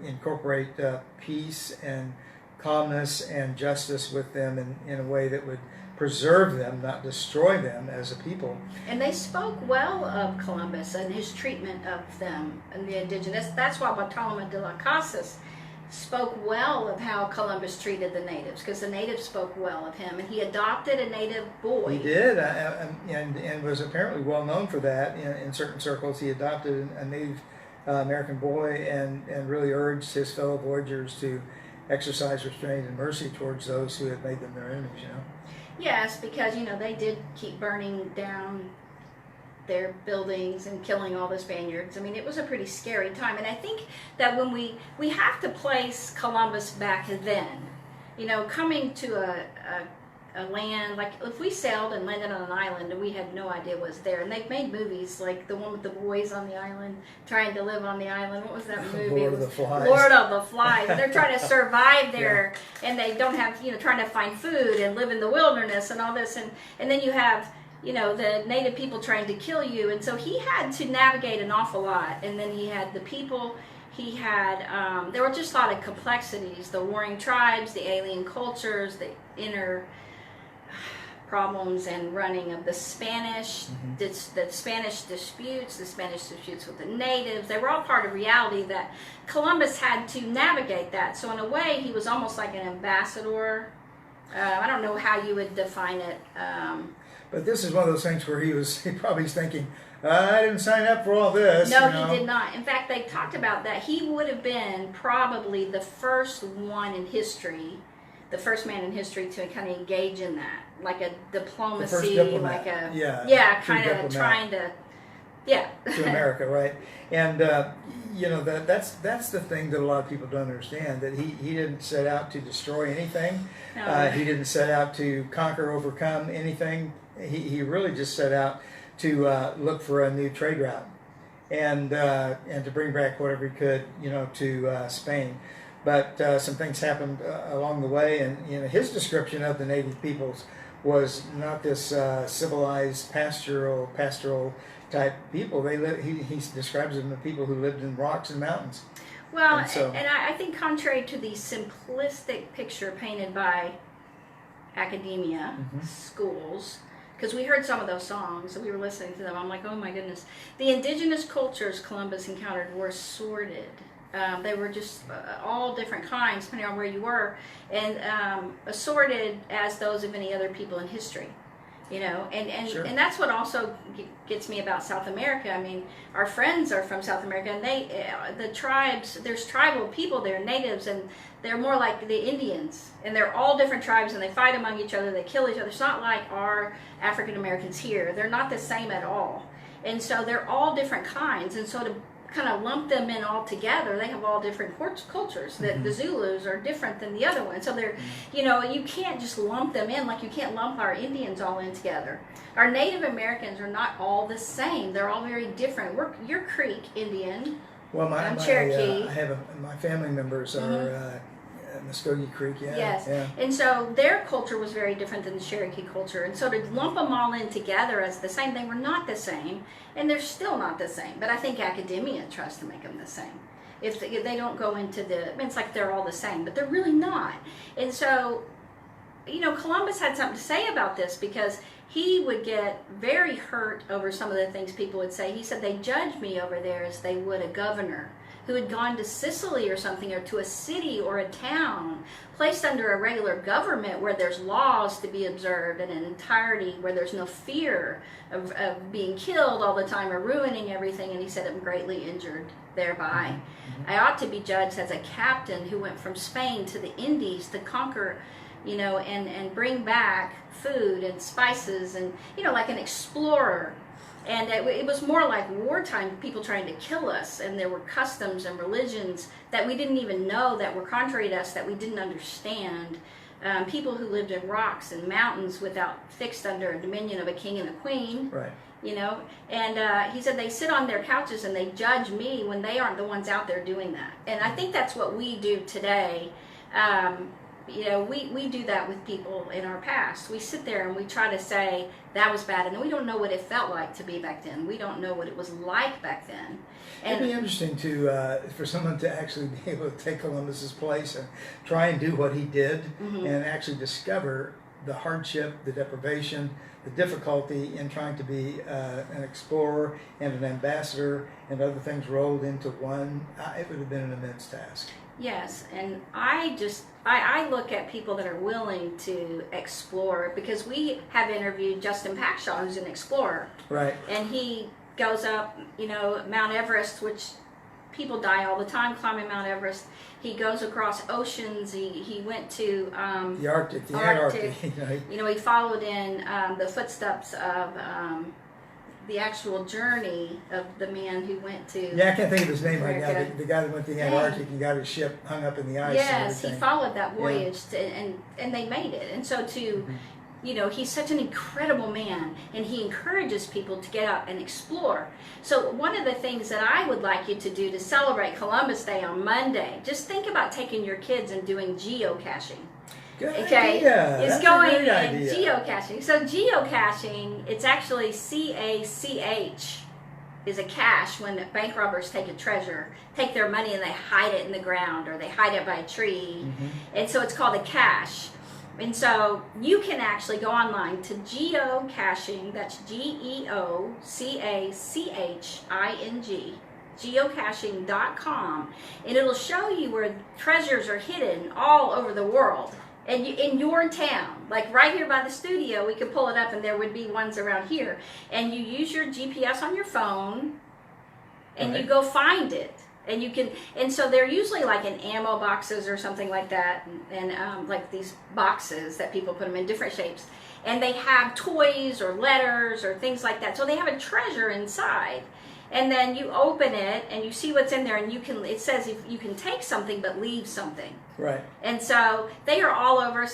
[SPEAKER 4] incorporate peace and calmness and justice with them in a way that would preserve them, not destroy them as a people.
[SPEAKER 2] And they spoke well of Columbus and his treatment of them and the indigenous. That's why Bartolome de las Casas spoke well of how Columbus treated the natives, because the natives spoke well of him, and he adopted a native boy.
[SPEAKER 4] He did, and was apparently well known for that in certain circles. He adopted a Native American boy and really urged his fellow voyagers to exercise restraint and mercy towards those who had made them their enemies.
[SPEAKER 2] Yes, because they did keep burning down their buildings and killing all the Spaniards. I mean, it was a pretty scary time, and I think that when we have to place Columbus back then, coming to a land, like if we sailed and landed on an island and we had no idea what was there, and they've made movies like the one with the boys on the island trying to live on the island. What was that movie?
[SPEAKER 4] Lord of the Flies.
[SPEAKER 2] Lord of the Flies. They're trying to survive there, and they don't have, trying to find food and live in the wilderness and all this, and then you have the native people trying to kill you, and so he had to navigate an awful lot. And then he had the people, he had there were just a lot of complexities, the warring tribes, the alien cultures, the inner problems and running of the Spanish, the Spanish disputes with the natives. They were all part of reality that Columbus had to navigate that. So in a way, he was almost like an ambassador. I don't know how you would define it.
[SPEAKER 4] But this is one of those things where he probably was thinking, I didn't sign up for all this.
[SPEAKER 2] No, he did not. In fact, they talked about that. He would have been probably the first one in history, the first man in history to kind of engage in that, like a diplomacy, like a kind of trying to,
[SPEAKER 4] to America, right? And that's the thing that a lot of people don't understand, that he didn't set out to destroy anything.
[SPEAKER 2] No.
[SPEAKER 4] He didn't set out to conquer, overcome anything. He really just set out to look for a new trade route and to bring back whatever he could, to Spain. But some things happened along the way, and his description of the native peoples was not this civilized pastoral type people. He describes them as people who lived in rocks and mountains.
[SPEAKER 2] Well, and I think contrary to the simplistic picture painted by academia, schools, because we heard some of those songs and we were listening to them, I'm like, oh my goodness. The indigenous cultures Columbus encountered were sordid. They were just all different kinds, depending on where you were, and assorted as those of any other people in history.
[SPEAKER 4] Sure.
[SPEAKER 2] And that's what also gets me about South America. I mean, our friends are from South America, and the tribes, there's tribal people there, natives, and they're more like the Indians, and they're all different tribes, and they fight among each other, they kill each other. It's not like our African Americans here. They're not the same at all. And so they're all different kinds, and so to kind of lump them in all together, they have all different cultures. That the Zulus are different than the other ones, so they're you can't just lump them in like you can't lump our Indians all in together. Our Native Americans are not all the same. They're all very different. You're Creek Indian.
[SPEAKER 4] Well,
[SPEAKER 2] I'm Cherokee.
[SPEAKER 4] I have my family members are Muskogee Creek.
[SPEAKER 2] Yes.
[SPEAKER 4] Yeah.
[SPEAKER 2] And so their culture was very different than the Cherokee culture. And so to lump them all in together as the same, they were not the same, and they're still not the same. But I think academia tries to make them the same. If they don't go into it's like they're all the same, but they're really not. And so, Columbus had something to say about this, because he would get very hurt over some of the things people would say. He said, they judged me over there as they would a governor who had gone to Sicily or something, or to a city or a town, placed under a regular government where there's laws to be observed and an entirety where there's no fear of being killed all the time or ruining everything. And he said, I'm greatly injured thereby. I ought to be judged as a captain who went from Spain to the Indies to conquer, and bring back food and spices and, like an explorer. And it was more like wartime, people trying to kill us, and there were customs and religions that we didn't even know that were contrary to us, that we didn't understand. People who lived in rocks and mountains fixed under a dominion of a king and a queen.
[SPEAKER 4] Right.
[SPEAKER 2] you know. And he said they sit on their couches and they judge me when they aren't the ones out there doing that. And I think that's what we do today. You know, we do that with people in our past. We sit there and we try to say that was bad, and we don't know what it felt like to be back then. We don't know what it was like back then.
[SPEAKER 4] It'd be interesting to for someone to actually be able to take Columbus's place and try and do what he did, and actually discover the hardship, the deprivation, the difficulty in trying to be an explorer and an ambassador, and other things rolled into one. It would have been an immense task.
[SPEAKER 2] Yes, and I look at people that are willing to explore, because we have interviewed Justin Packshaw, who's an explorer.
[SPEAKER 4] Right.
[SPEAKER 2] And he goes up, you know, Mount Everest, which people die all the time climbing Mount Everest. He goes across oceans. He went to
[SPEAKER 4] The Arctic, the Antarctic.
[SPEAKER 2] You know, he followed in the footsteps of the actual journey of the man who went to.
[SPEAKER 4] Yeah, I can't think of his name right now.
[SPEAKER 2] America.
[SPEAKER 4] The guy that went to the Antarctic and got his ship hung up in the ice.
[SPEAKER 2] Yes,
[SPEAKER 4] and
[SPEAKER 2] he
[SPEAKER 4] everything.
[SPEAKER 2] followed that voyage, and they made it. And so you know, he's such an incredible man, and he encourages people to get out and explore. So one of the things that I would like you to do to celebrate Columbus Day on Monday, just think about taking your kids and doing geocaching.
[SPEAKER 4] Good
[SPEAKER 2] Okay,
[SPEAKER 4] idea.
[SPEAKER 2] it's
[SPEAKER 4] That's
[SPEAKER 2] going
[SPEAKER 4] a great
[SPEAKER 2] in
[SPEAKER 4] idea.
[SPEAKER 2] geocaching. So geocaching, it's actually CACH, is a cache when bank robbers take a treasure, take their money and they hide it in the ground, or they hide it by a tree, and so it's called a cache. And so you can actually go online to geocaching, that's GEOCACHING, geocaching.com, and it'll show you where treasures are hidden all over the world. And in your town, like right here by the studio, we could pull it up and there would be ones around here. And you use your GPS on your phone and you go find it. And you can, and so they're usually like in ammo boxes or something like that, and like these boxes that people put them in different shapes. And they have toys or letters or things like that. So they have a treasure inside. And then you open it and you see what's in there, and it says if you can take something but leave something.
[SPEAKER 4] Right.
[SPEAKER 2] And so they are all over.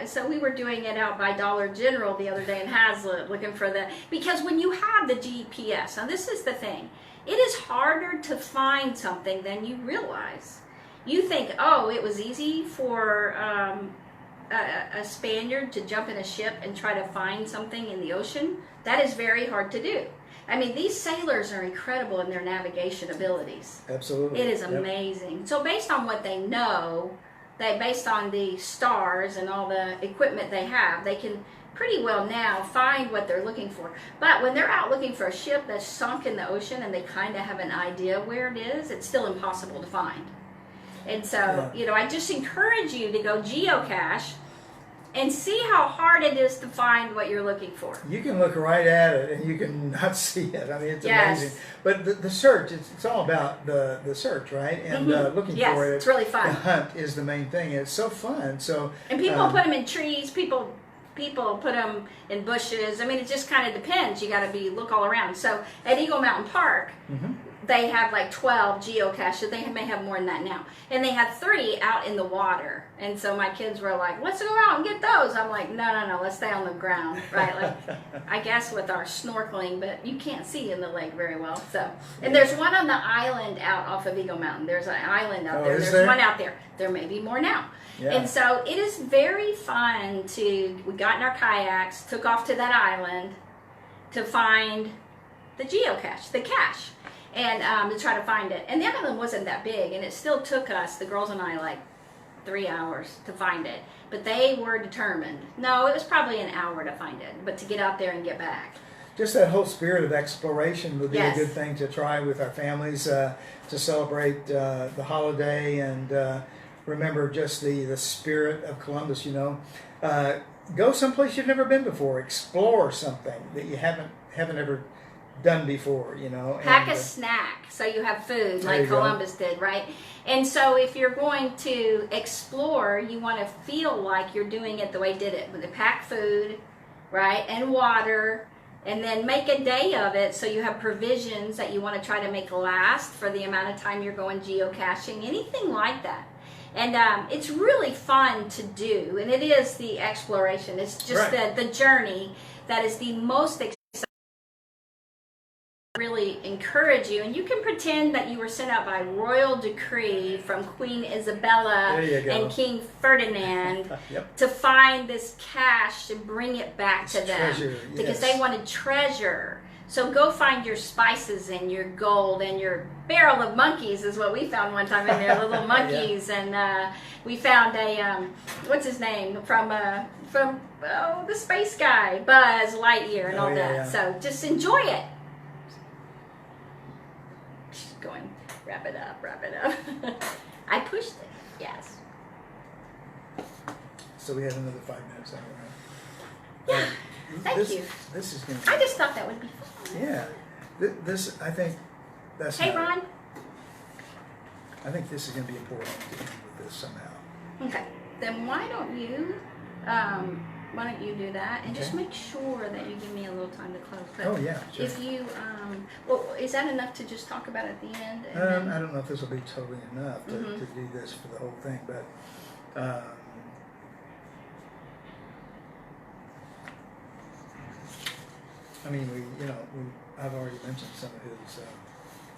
[SPEAKER 2] So we were doing it out by Dollar General the other day in Hazlitt, looking for because when you have the GPS, now this is the thing, it is harder to find something than you realize. You think, oh, it was easy for a Spaniard to jump in a ship and try to find something in the ocean. That is very hard to do. I mean, these sailors are incredible in their navigation abilities.
[SPEAKER 4] Absolutely.
[SPEAKER 2] It is
[SPEAKER 4] Yep.
[SPEAKER 2] amazing. So based on what they know, based on the stars and all the equipment they have, they can pretty well now find what they're looking for. But when they're out looking for a ship that's sunk in the ocean and they kind of have an idea where it is, it's still impossible to find. And so, you know, I just encourage you to go geocache and see how hard it is to find what you're looking for.
[SPEAKER 4] You can look right at it and you can not see it. I mean, it's
[SPEAKER 2] Yes.
[SPEAKER 4] amazing. But the search, it's all about the search, right? And looking
[SPEAKER 2] Yes,
[SPEAKER 4] for it.
[SPEAKER 2] it's really
[SPEAKER 4] The
[SPEAKER 2] fun.
[SPEAKER 4] hunt is the main thing. It's so fun. So
[SPEAKER 2] And people put them in trees. People put them in bushes. I mean, it just kind of depends. You got to look all around. So at Eagle Mountain Park, they have like 12 geocaches. They may have more than that now. And they had 3 out in the water. And so my kids were like, let's go out and get those. I'm like, no, let's stay on the ground, right? Like, I guess with our snorkeling, but you can't see in the lake very well. So, and there's one on the island out off of Eagle Mountain. There's an island out there.
[SPEAKER 4] is
[SPEAKER 2] There's
[SPEAKER 4] there?
[SPEAKER 2] one out there. There may be more now.
[SPEAKER 4] Yeah.
[SPEAKER 2] And so it is very fun we got in our kayaks, took off to that island to find the geocache, the cache, and to try to find it. And the island wasn't that big, and it still took us, the girls and I, like 3 hours to find it. But they were determined. No, it was probably an hour to find it, but to get out there and get back.
[SPEAKER 4] just that whole spirit of exploration would be
[SPEAKER 2] Yes.
[SPEAKER 4] a good thing to try with our families to celebrate the holiday and remember just the spirit of Columbus. You know, go someplace you've never been before. Explore something that you haven't ever done before. You know,
[SPEAKER 2] Pack
[SPEAKER 4] and,
[SPEAKER 2] a snack so you have food
[SPEAKER 4] There
[SPEAKER 2] like
[SPEAKER 4] you go.
[SPEAKER 2] Columbus did, right? And so if you're going to explore, you want to feel like you're doing it the way he did it. With the pack food, right, and water, and then make a day of it so you have provisions that you want to try to make last for the amount of time you're going geocaching, anything like that. And it's really fun to do, and it is the exploration. It's just
[SPEAKER 4] Right.
[SPEAKER 2] the journey that is the most exciting. really encourage you, and you can pretend that you were sent out by royal decree from Queen Isabella
[SPEAKER 4] There you go.
[SPEAKER 2] and King Ferdinand
[SPEAKER 4] Yep.
[SPEAKER 2] to find this cash and bring it back to
[SPEAKER 4] It's
[SPEAKER 2] them
[SPEAKER 4] treasure,
[SPEAKER 2] because
[SPEAKER 4] yes.
[SPEAKER 2] they wanted treasure. So go find your spices and your gold and your barrel of monkeys is what we found one time in there, the little monkeys. And we found a, what's his name, from the space guy, Buzz Lightyear and
[SPEAKER 4] Oh,
[SPEAKER 2] all
[SPEAKER 4] yeah,
[SPEAKER 2] that.
[SPEAKER 4] yeah.
[SPEAKER 2] So just enjoy it. She's going, wrap it up. I pushed it, yes.
[SPEAKER 4] So we have another 5 minutes anyway.
[SPEAKER 2] Yeah, thank you.
[SPEAKER 4] This is going
[SPEAKER 2] I
[SPEAKER 4] to
[SPEAKER 2] just thought that would be fun.
[SPEAKER 4] yeah. This I think that's
[SPEAKER 2] Hey,
[SPEAKER 4] not-
[SPEAKER 2] Ron.
[SPEAKER 4] I think this is going to be important to end with this somehow.
[SPEAKER 2] Okay, then why don't you do that and just
[SPEAKER 4] Okay.
[SPEAKER 2] make sure that you give me a little time to close. But
[SPEAKER 4] Oh yeah, sure.
[SPEAKER 2] if you, well, is that enough to just talk about at the end? And then-
[SPEAKER 4] I don't know if this will be totally enough to
[SPEAKER 2] Mhm.
[SPEAKER 4] do this for the whole thing, but I mean, I've already mentioned some of his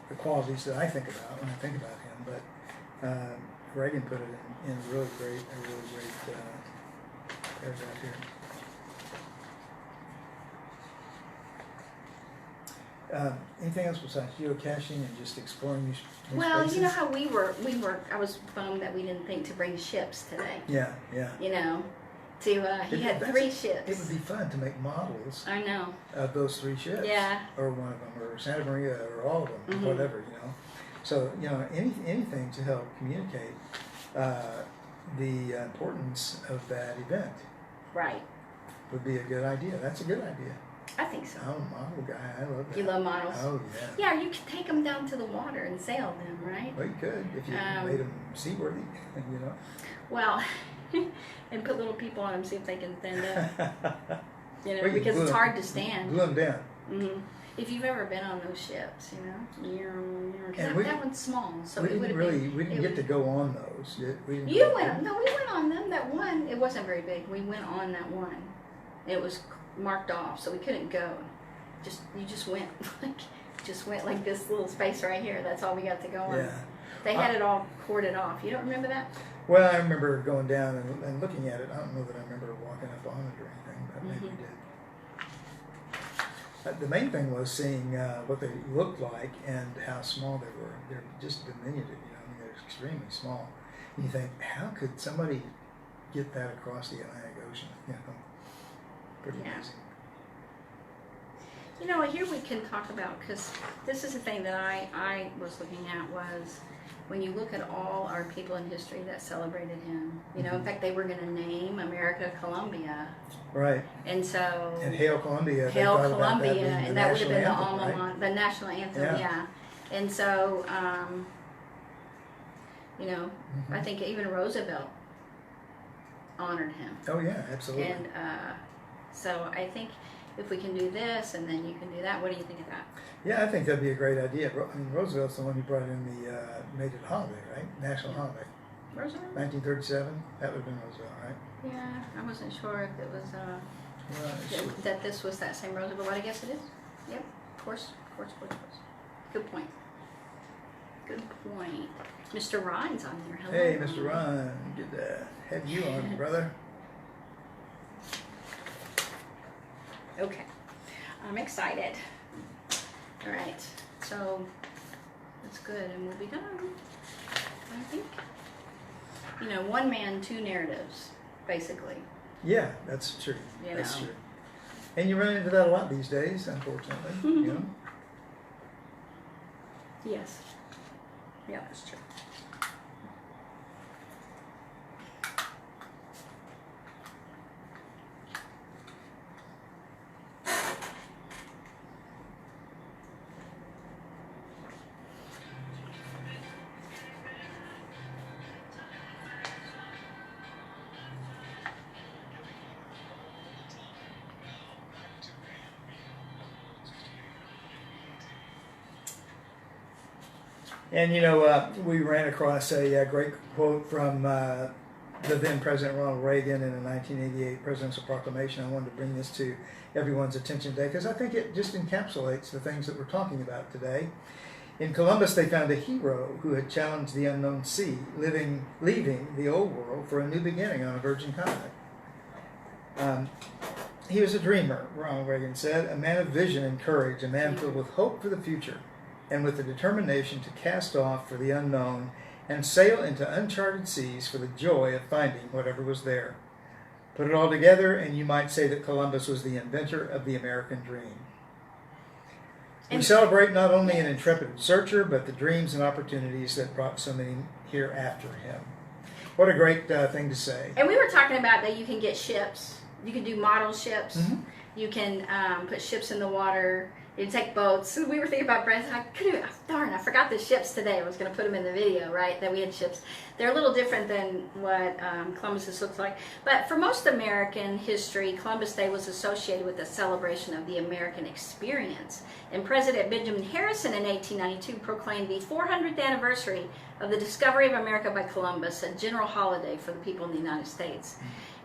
[SPEAKER 4] the qualities that I think about when I think about him, but Reagan put it in a really great paragraph here. Anything else besides geocaching and just exploring these new
[SPEAKER 2] well,
[SPEAKER 4] spaces?
[SPEAKER 2] you know how we were. I was bummed that we didn't think to bring ships today.
[SPEAKER 4] Yeah.
[SPEAKER 2] You know, he had
[SPEAKER 4] That's-
[SPEAKER 2] 3 ships.
[SPEAKER 4] It would be fun to make models
[SPEAKER 2] I know.
[SPEAKER 4] of those 3 ships.
[SPEAKER 2] Yeah.
[SPEAKER 4] Or one of them, or Santa Maria, or all of them,
[SPEAKER 2] Mhm.
[SPEAKER 4] whatever, So, anything to help communicate the importance of that event
[SPEAKER 2] Right.
[SPEAKER 4] would be a good idea. That's a good idea.
[SPEAKER 2] I think so.
[SPEAKER 4] I'm a model guy. I love that.
[SPEAKER 2] You love models?
[SPEAKER 4] Oh, yeah.
[SPEAKER 2] Yeah, you could take them down to the water and sail them, right?
[SPEAKER 4] Well, you could if you made them seaworthy,
[SPEAKER 2] Well, and put little people on them, see if they can stand up.
[SPEAKER 4] Well, you
[SPEAKER 2] Because
[SPEAKER 4] glue
[SPEAKER 2] it's
[SPEAKER 4] 'em-
[SPEAKER 2] hard to stand.
[SPEAKER 4] Glue them down.
[SPEAKER 2] Hmm. If you've ever been on those ships,
[SPEAKER 4] And we-
[SPEAKER 2] that one's small, so
[SPEAKER 4] we
[SPEAKER 2] it would
[SPEAKER 4] didn't
[SPEAKER 2] have
[SPEAKER 4] really,
[SPEAKER 2] been.
[SPEAKER 4] we didn't get to go on those. We didn't
[SPEAKER 2] You
[SPEAKER 4] go-
[SPEAKER 2] went. No, we went on them. That one, it wasn't very big. We went on that one. It was marked off, so we couldn't go. You just went like this little space right here. That's all we got to go on.
[SPEAKER 4] Yeah.
[SPEAKER 2] They had it all corded off. You don't remember that?
[SPEAKER 4] Well, I remember going down and looking at it. I don't know that I remember walking up on it or anything, but maybe we
[SPEAKER 2] Mhm.
[SPEAKER 4] did. The main thing was seeing what they looked like and how small they were. They're just diminutive, they're extremely small. And you think, how could somebody get that across the Atlantic Ocean? Pretty
[SPEAKER 2] Yeah.
[SPEAKER 4] amazing.
[SPEAKER 2] Here we can talk about, because this is the thing that I was looking at was when you look at all our people in history that celebrated him. In fact, they were going to name America Columbia.
[SPEAKER 4] Right.
[SPEAKER 2] And so.
[SPEAKER 4] And Hail Columbia. they
[SPEAKER 2] Hail
[SPEAKER 4] thought about that
[SPEAKER 2] Columbia,
[SPEAKER 4] being the
[SPEAKER 2] and that would have been the
[SPEAKER 4] national
[SPEAKER 2] alma
[SPEAKER 4] anthem,
[SPEAKER 2] mater, the national anthem,
[SPEAKER 4] Yeah.
[SPEAKER 2] yeah. And so,
[SPEAKER 4] Mhm.
[SPEAKER 2] I think even Roosevelt honored him.
[SPEAKER 4] Oh yeah, absolutely.
[SPEAKER 2] And so I think if we can do this and then you can do that, what do you think of that?
[SPEAKER 4] Yeah, I think that'd be a great idea. Roosevelt's the one who brought in made it a holiday, right? National holiday.
[SPEAKER 2] Roosevelt?
[SPEAKER 4] 1937. That would have been Roosevelt, right?
[SPEAKER 2] Yeah, I wasn't sure if it was
[SPEAKER 4] Well,
[SPEAKER 2] that this was that same Roosevelt, but I guess it is. Yep, of course. Good point. Mr. Ron's on there. Hello.
[SPEAKER 4] Hey, Mr. Ron, good to have you on, brother.
[SPEAKER 2] Okay, I'm excited. All right, so that's good, and we'll be done. I think. One man, 2 narratives, basically.
[SPEAKER 4] Yeah, that's true.
[SPEAKER 2] You
[SPEAKER 4] That's
[SPEAKER 2] know.
[SPEAKER 4] true. And you run into that a lot these days, unfortunately.
[SPEAKER 2] Mhm. Yes. Yeah, that's true.
[SPEAKER 4] And we ran across a great quote from the then President Ronald Reagan in the 1988 Presidential Proclamation. I wanted to bring this to everyone's attention today because I think it just encapsulates the things that we're talking about today. In Columbus, they found a hero who had challenged the unknown sea, leaving the old world for a new beginning on a virgin continent. He was a dreamer, Ronald Reagan said, a man of vision and courage, a man filled with hope for the future and with the determination to cast off for the unknown and sail into uncharted seas for the joy of finding whatever was there. Put it all together, and you might say that Columbus was the inventor of the American dream. We celebrate not only an intrepid searcher, but the dreams and opportunities that brought so many here after him. What a great thing to say.
[SPEAKER 2] And we were talking about that you can get ships. You can do model ships.
[SPEAKER 4] Mm-hmm.
[SPEAKER 2] You can put ships in the water. You can take boats. We were thinking about Brent. I forgot the ships today. I was going to put them in the video, right? That we had ships. They're a little different than what Columbus looks like. But for most American history, Columbus Day was associated with the celebration of the American experience. And President Benjamin Harrison in 1892 proclaimed the 400th anniversary of the discovery of America by Columbus a general holiday for the people in the United States.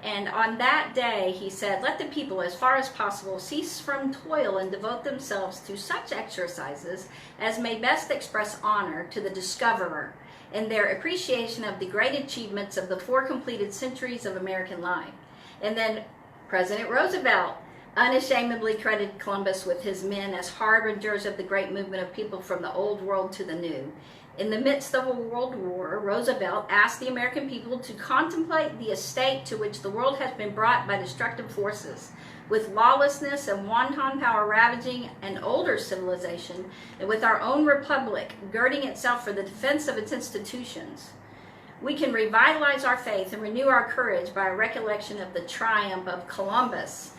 [SPEAKER 2] And on that day, he said, "Let the people, as far as possible, cease from toil and devote themselves to such exercises as may best express honor to the discoverer and their appreciation of the great achievements of the 4 completed centuries of American life." And then President Roosevelt unashamedly credited Columbus with his men as harbingers of the great movement of people from the old world to the new. In the midst of a world war, Roosevelt asked the American people to contemplate the estate to which the world has been brought by destructive forces, with lawlessness and wanton power ravaging an older civilization, and with our own republic girding itself for the defense of its institutions. We can revitalize our faith and renew our courage by a recollection of the triumph of Columbus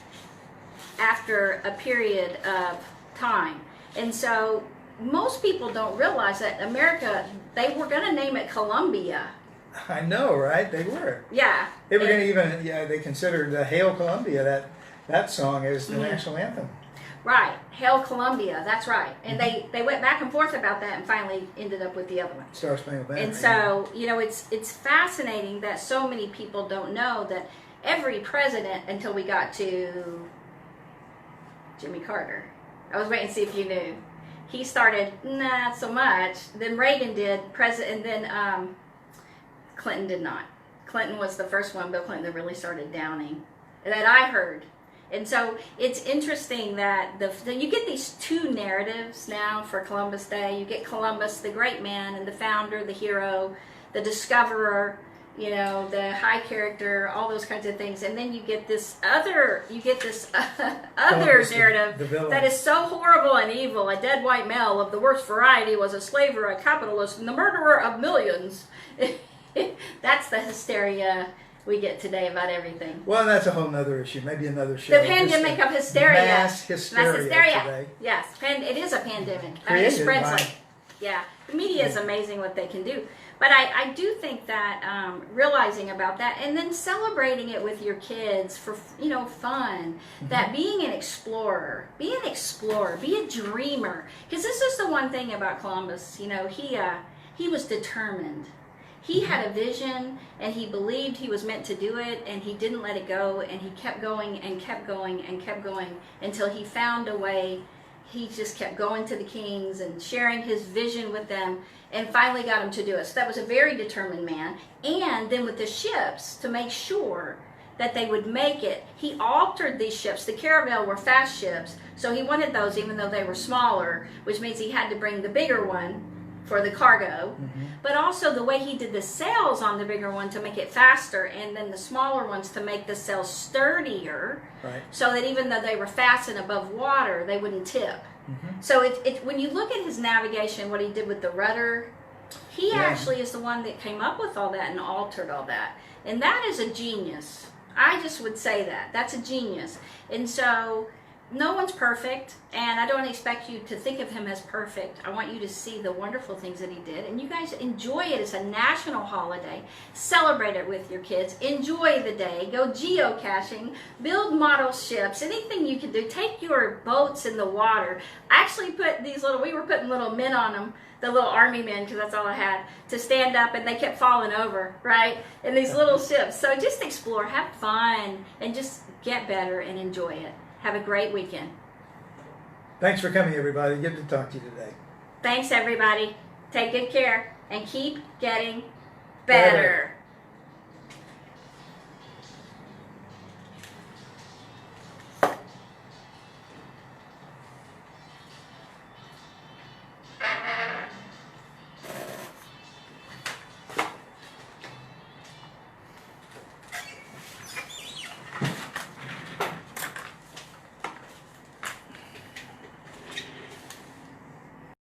[SPEAKER 2] after a period of time. And so most people don't realize that America, they were going to name it Columbia.
[SPEAKER 4] I know, right? They were.
[SPEAKER 2] Yeah.
[SPEAKER 4] They were going to even, they considered Hail Columbia, that song as the national anthem.
[SPEAKER 2] Right. Hail Columbia, that's right. And they went back and forth about that and finally ended up with the other one.
[SPEAKER 4] Star Spangled Banner.
[SPEAKER 2] And so, it's fascinating that so many people don't know that every president until we got to Jimmy Carter. I was waiting to see if you knew. He started, not so much. Then Reagan did, and then Clinton did not. Clinton was the first one, Bill Clinton, that really started downing, that I heard. And so it's interesting that you get these 2 narratives now for Columbus Day. You get Columbus, the great man and the founder, the hero, the discoverer, the high character, all those kinds of things. And then you get this other narrative that is so horrible and evil. A dead white male of the worst variety was a slaver, a capitalist, and the murderer of millions. That's the hysteria we get today about everything.
[SPEAKER 4] Well, that's a whole nother issue. Maybe another show.
[SPEAKER 2] The pandemic of hysteria.
[SPEAKER 4] Mass hysteria today.
[SPEAKER 2] Yes, it is a pandemic.
[SPEAKER 4] Created
[SPEAKER 2] it spreads
[SPEAKER 4] by...
[SPEAKER 2] the media is amazing what they can do. But I do think that realizing about that and then celebrating it with your kids for fun, that being an explorer, be a dreamer. Because this is the one thing about Columbus. He was determined. He had a vision and he believed he was meant to do it, and he didn't let it go, and he kept going and kept going and kept going until he found a way. He just kept going to the kings and sharing his vision with them, and finally got him to do it. So that was a very determined man. And then with the ships, to make sure that they would make it, he altered these ships. The Caravel were fast ships, so he wanted those even though they were smaller, which means he had to bring the bigger one for the cargo. But also the way he did the sails on the bigger one to make it faster, and then the smaller ones to make the sails sturdier,
[SPEAKER 4] right,
[SPEAKER 2] so that even though they were fastened above water, they wouldn't tip. So when you look at his navigation, what he did with the rudder, he actually is the one that came up with all that and altered all that. And that is a genius. I just would say that. That's a genius. And so no one's perfect, and I don't expect you to think of him as perfect. I want you to see the wonderful things that he did, and you guys enjoy it. It's a national holiday. Celebrate it with your kids. Enjoy the day. Go geocaching. Build model ships. Anything you can do. Take your boats in the water. Actually put these we were putting little men on them, the little army men, because that's all I had, to stand up, and they kept falling over, right? In these little ships. So just explore, have fun, and just get better and enjoy it. Have a great weekend.
[SPEAKER 4] Thanks for coming, everybody. Good to talk to you today.
[SPEAKER 2] Thanks, everybody. Take good care and keep getting better.